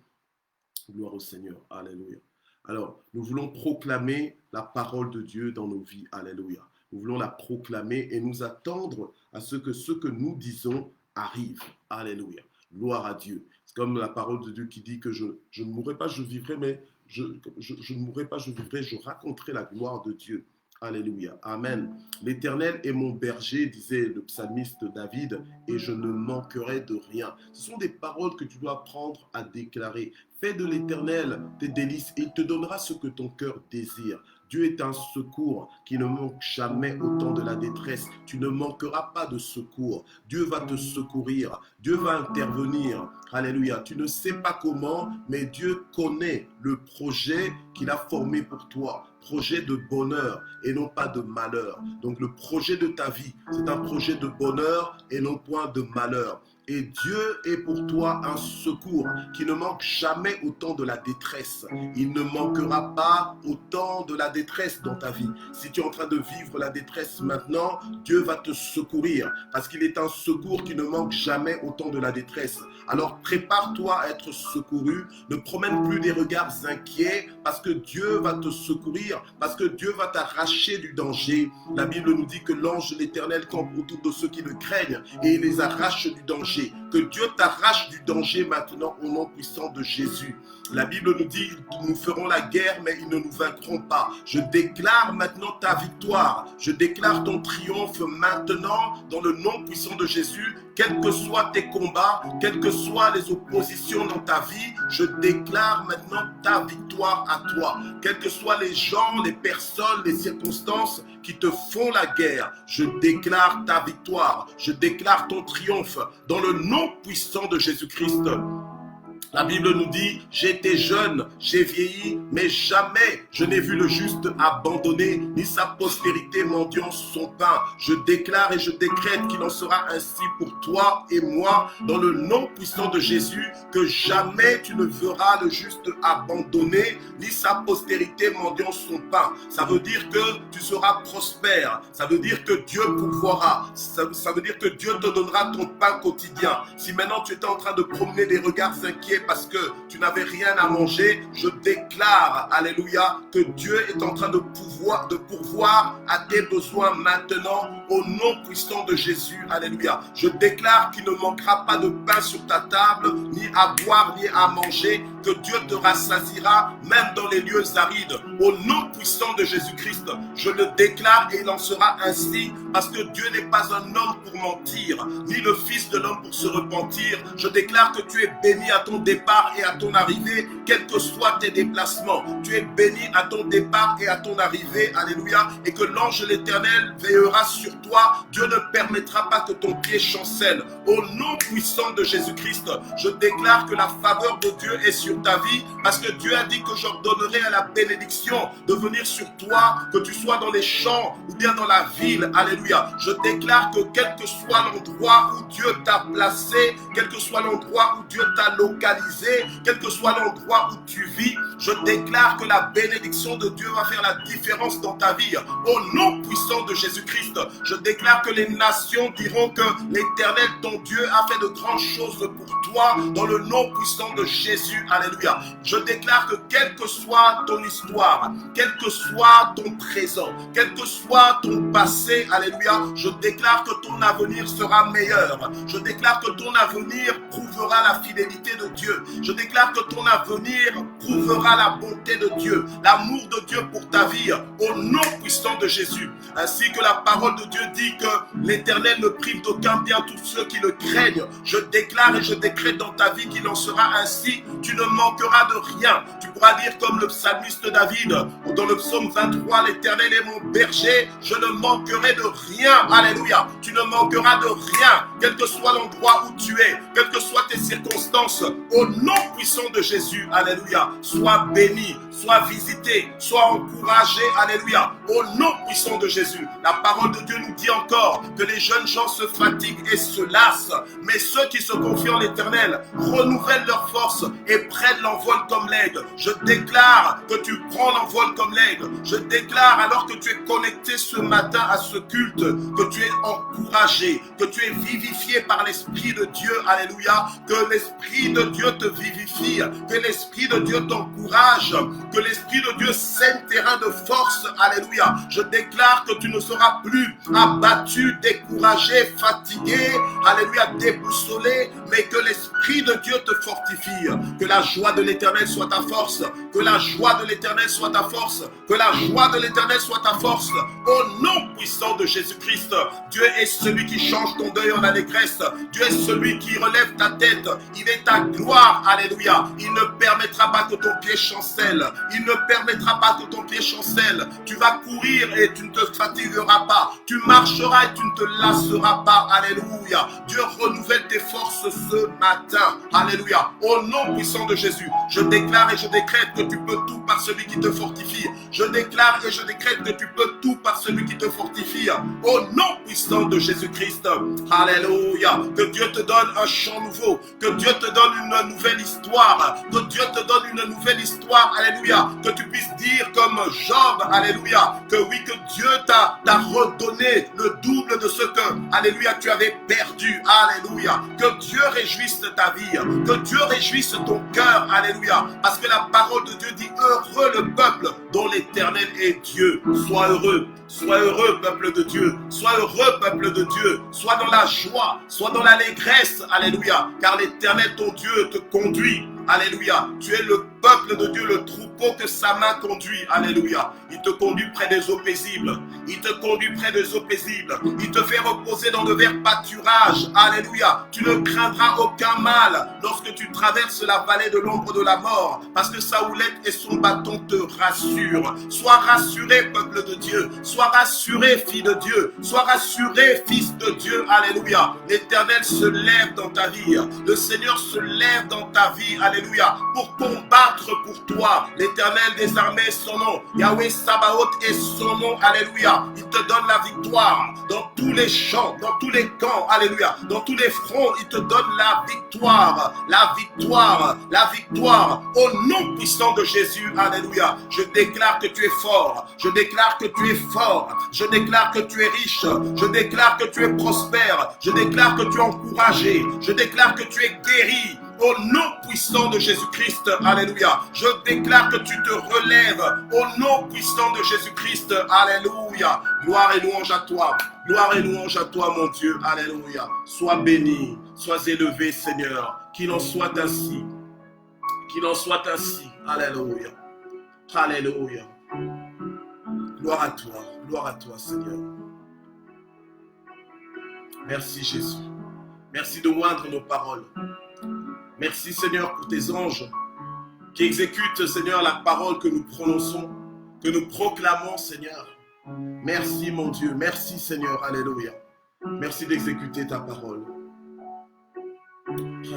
Gloire au Seigneur, alléluia. Alors, nous voulons proclamer la parole de Dieu dans nos vies, alléluia. Nous voulons la proclamer et nous attendre à ce que nous disons arrive, alléluia. Gloire à Dieu. C'est comme la parole de Dieu qui dit que je ne mourrai pas, je vivrai, mais je ne mourrai pas, je vivrai, je raconterai la gloire de Dieu. Alléluia. Amen. L'Éternel est mon berger, disait le psalmiste David, et je ne manquerai de rien. Ce sont des paroles que tu dois apprendre à déclarer. Fais de l'Éternel tes délices et il te donnera ce que ton cœur désire. Dieu est un secours qui ne manque jamais au temps de la détresse. Tu ne manqueras pas de secours. Dieu va te secourir. Dieu va intervenir. Alléluia. Tu ne sais pas comment, mais Dieu connaît le projet qu'il a formé pour toi. Projet de bonheur et non pas de malheur. Donc le projet de ta vie, c'est un projet de bonheur et non point de malheur. Et Dieu est pour toi un secours qui ne manque jamais au temps de la détresse. Il ne manquera pas au temps de la détresse dans ta vie. Si tu es en train de vivre la détresse maintenant, Dieu va te secourir parce qu'il est un secours qui ne manque jamais au temps de la détresse. Alors prépare-toi à être secouru. Ne promène plus des regards inquiets parce que Dieu va te secourir, parce que Dieu va t'arracher du danger. La Bible nous dit que l'ange de l'Éternel campe autour de ceux qui le craignent et il les arrache du danger. Que Dieu t'arrache du danger maintenant au nom puissant de Jésus. La Bible nous dit, nous ferons la guerre, mais ils ne nous vaincront pas. Je déclare maintenant ta victoire. Je déclare ton triomphe maintenant dans le nom puissant de Jésus. Quels que soient tes combats, quelles que soient les oppositions dans ta vie, je déclare maintenant ta victoire à toi. Quels que soient les gens, les personnes, les circonstances qui te font la guerre, je déclare ta victoire. Je déclare ton triomphe dans le nom puissant de Jésus-Christ. La Bible nous dit, j'étais jeune, j'ai vieilli, mais jamais je n'ai vu le juste abandonné, ni sa postérité mendiant son pain. Je déclare et je décrète qu'il en sera ainsi pour toi et moi, dans le nom puissant de Jésus, que jamais tu ne verras le juste abandonné, ni sa postérité mendiant son pain. Ça veut dire que tu seras prospère, ça veut dire que Dieu pourvoira, ça veut dire que Dieu te donnera ton pain quotidien. Si maintenant tu étais en train de promener des regards inquiets, parce que tu n'avais rien à manger, je déclare, alléluia, que Dieu est en train de pourvoir à tes besoins maintenant, au nom puissant de Jésus, alléluia. Je déclare qu'il ne manquera pas de pain sur ta table, ni à boire, ni à manger, que Dieu te rassasiera, même dans les lieux arides, au nom puissant de Jésus-Christ. Je le déclare et il en sera ainsi, parce que Dieu n'est pas un homme pour mentir, ni le Fils de l'homme pour se repentir. Je déclare que tu es béni à ton départ et à ton arrivée, quels que soient tes déplacements. Tu es béni à ton départ et à ton arrivée, alléluia, et que l'ange de l'Éternel veillera sur toi. Dieu ne permettra pas que ton pied chancelle. Au nom puissant de Jésus-Christ, je déclare que la faveur de Dieu est sur ta vie, parce que Dieu a dit que j'ordonnerai à la bénédiction de venir sur toi, que tu sois dans les champs ou bien dans la ville, alléluia. Je déclare que quel que soit l'endroit où Dieu t'a placé, quel que soit l'endroit où Dieu t'a localisé, quel que soit l'endroit où tu vis, je déclare que la bénédiction de Dieu va faire la différence dans ta vie. Au nom puissant de Jésus-Christ, je déclare que les nations diront que l'Éternel, ton Dieu, a fait de grandes choses pour toi dans le nom puissant de Jésus. Alléluia. Je déclare que quelle que soit ton histoire, quel que soit ton présent, quel que soit ton passé, alléluia, je déclare que ton avenir sera meilleur. Je déclare que ton avenir prouvera la fidélité de Dieu. Je déclare que ton avenir prouvera la bonté de Dieu, l'amour de Dieu pour ta vie, au nom puissant de Jésus. Ainsi que la parole de Dieu dit que l'Éternel ne prive d'aucun bien tous ceux qui le craignent. Je déclare et je décrète dans ta vie qu'il en sera ainsi. Tu ne manqueras de rien. Tu pourras dire comme le psalmiste David, ou dans le psaume 23, l'Éternel est mon berger, je ne manquerai de rien. Alléluia. Tu ne manqueras de rien, quel que soit l'endroit où tu es, quelles que soient tes circonstances, au nom puissant de Jésus. Alléluia. Sois béni, sois visité, sois encouragé. Alléluia. Au nom puissant de Jésus. La parole de Dieu nous dit encore que les jeunes gens se fatiguent et se lassent, mais ceux qui se confient en l'Éternel renouvellent leur force et prennent l'envol comme l'aigle. Je déclare que tu prends l'envol comme l'aigle. Je déclare alors que tu es connecté ce matin à ce culte, que tu es encouragé, que tu es vivifié par l'Esprit de Dieu. Alléluia. Que l'Esprit de Dieu te vivifie, que l'Esprit de Dieu t'encourage que l'Esprit de Dieu sème terrain de force. Alléluia. Je déclare que tu ne seras plus abattu, découragé, fatigué, alléluia, déboussolé, mais que l'Esprit de Dieu te fortifie. Que la joie de l'Éternel soit ta force. Que la joie de l'Éternel soit ta force. Que la joie de l'Éternel soit ta force. Au nom puissant de Jésus-Christ, Dieu est celui qui change ton deuil en allégresse. Dieu est celui qui relève ta tête. Il est ta gloire. Alléluia. Il ne permettra pas que ton pied chancelle. Il ne permettra pas que ton pied chancelle. Tu vas courir et tu ne te fatigueras pas. Tu marcheras et tu ne te lasseras pas. Alléluia. Dieu renouvelle tes forces ce matin. Alléluia. Au nom puissant de Jésus, je déclare et je décrète que tu peux tout par celui qui te fortifie. Je déclare et je décrète que tu peux tout par celui qui te fortifie. Au nom puissant de Jésus-Christ. Alléluia. Que Dieu te donne un chant nouveau. Que Dieu te donne une nouvelle histoire. Que Dieu te donne une nouvelle histoire. Alléluia. Que tu puisses dire comme Job. Alléluia. Que oui, que Dieu t'a redonné le double de ce que, alléluia, tu avais perdu. Alléluia. Que Dieu réjouisse ta vie. Que Dieu réjouisse ton cœur. Alléluia. Parce que la parole de Dieu dit heureux le peuple dont l'Éternel est Dieu. Sois heureux. Sois heureux, peuple de Dieu. Sois heureux, peuple de Dieu. Sois dans la joie. Sois dans l'allégresse. Alléluia. Car l'Éternel, ton Dieu, te conduit. Alléluia. Tu es le peuple de Dieu, le troupeau que sa main conduit. Alléluia. Il te conduit près des eaux paisibles. Il te conduit près des eaux paisibles. Il te fait reposer dans de verts pâturages. Alléluia. Tu ne craindras aucun mal lorsque tu traverses la vallée de l'ombre de la mort. Parce que sa houlette et son bâton te rassurent. Sois rassuré, peuple de Dieu. Sois rassuré, fille de Dieu. Sois rassuré, fils de Dieu. Alléluia. L'Éternel se lève dans ta vie. Le Seigneur se lève dans ta vie. Alléluia. Pour combattre pour toi. L'Éternel des armées est son nom. Yahweh Sabaoth est son nom. Alléluia. Il te donne la victoire dans tous les champs, dans tous les camps. Alléluia. Dans tous les fronts, il te donne la victoire. La victoire. La victoire. Au nom puissant de Jésus. Alléluia. Je déclare que tu es fort. Je déclare que tu es fort. Je déclare que tu es riche. Je déclare que tu es prospère. Je déclare que tu es encouragé. Je déclare que tu es guéri. Au nom puissant de Jésus-Christ, alléluia. Je déclare que tu te relèves. Au nom puissant de Jésus-Christ, alléluia. Gloire et louange à toi. Gloire et louange à toi, mon Dieu, alléluia. Sois béni, sois élevé, Seigneur. Qu'il en soit ainsi. Qu'il en soit ainsi, alléluia. Alléluia. Gloire à toi, Seigneur. Merci, Jésus. Merci de moindre nos paroles. Merci, Seigneur, pour tes anges qui exécutent, Seigneur, la parole que nous prononçons, que nous proclamons, Seigneur. Merci, mon Dieu. Merci, Seigneur. Alléluia. Merci d'exécuter ta parole.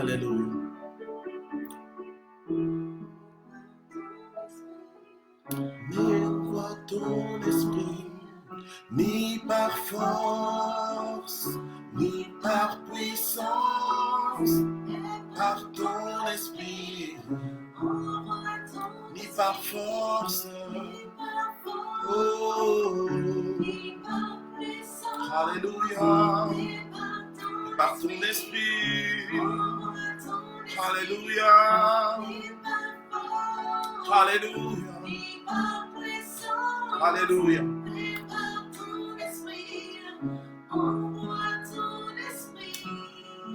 Alléluia. Ni par ton esprit, ni par force, ni par puissance, par ton esprit, ni par force, oh, alléluia, par ton esprit, alléluia, alléluia, alléluia.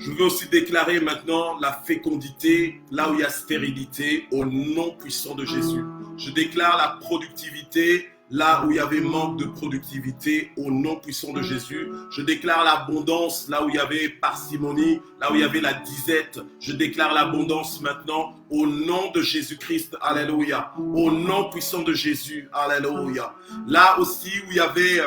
Je veux aussi déclarer maintenant la fécondité là où il y a stérilité au nom puissant de Jésus. Je déclare la productivité là où il y avait manque de productivité au nom puissant de Jésus. Je déclare l'abondance là où il y avait parcimonie, là où il y avait la disette. Je déclare l'abondance maintenant au nom de Jésus-Christ. Alléluia. Au nom puissant de Jésus. Alléluia. Là aussi où il y avait...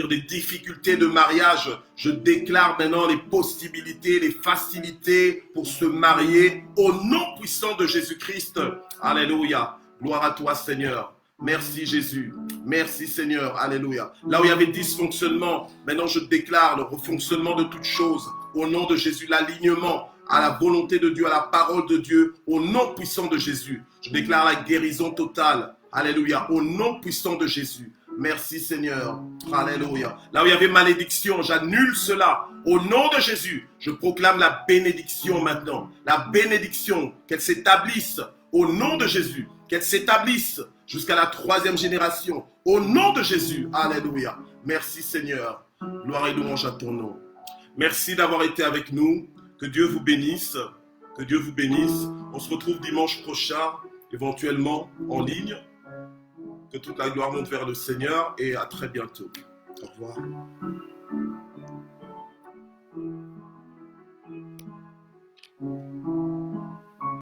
des difficultés de mariage, je déclare maintenant les possibilités, les facilités pour se marier au nom puissant de Jésus-Christ. Alléluia. Gloire à toi, Seigneur. Merci, Jésus. Merci, Seigneur. Alléluia. Là où il y avait dysfonctionnement, maintenant je déclare le refonctionnement de toutes choses au nom de Jésus, l'alignement à la volonté de Dieu, à la parole de Dieu, au nom puissant de Jésus. Je déclare la guérison totale. Alléluia. Au nom puissant de Jésus. Merci, Seigneur. Alléluia. Là où il y avait malédiction, j'annule cela. Au nom de Jésus, je proclame la bénédiction maintenant. La bénédiction, qu'elle s'établisse au nom de Jésus, qu'elle s'établisse jusqu'à la 3e génération, au nom de Jésus. Alléluia. Merci Seigneur. Gloire et louange à ton nom. Merci d'avoir été avec nous. Que Dieu vous bénisse. Que Dieu vous bénisse. On se retrouve dimanche prochain, éventuellement en ligne. Que toute la gloire monte vers le Seigneur et à très bientôt. Au revoir.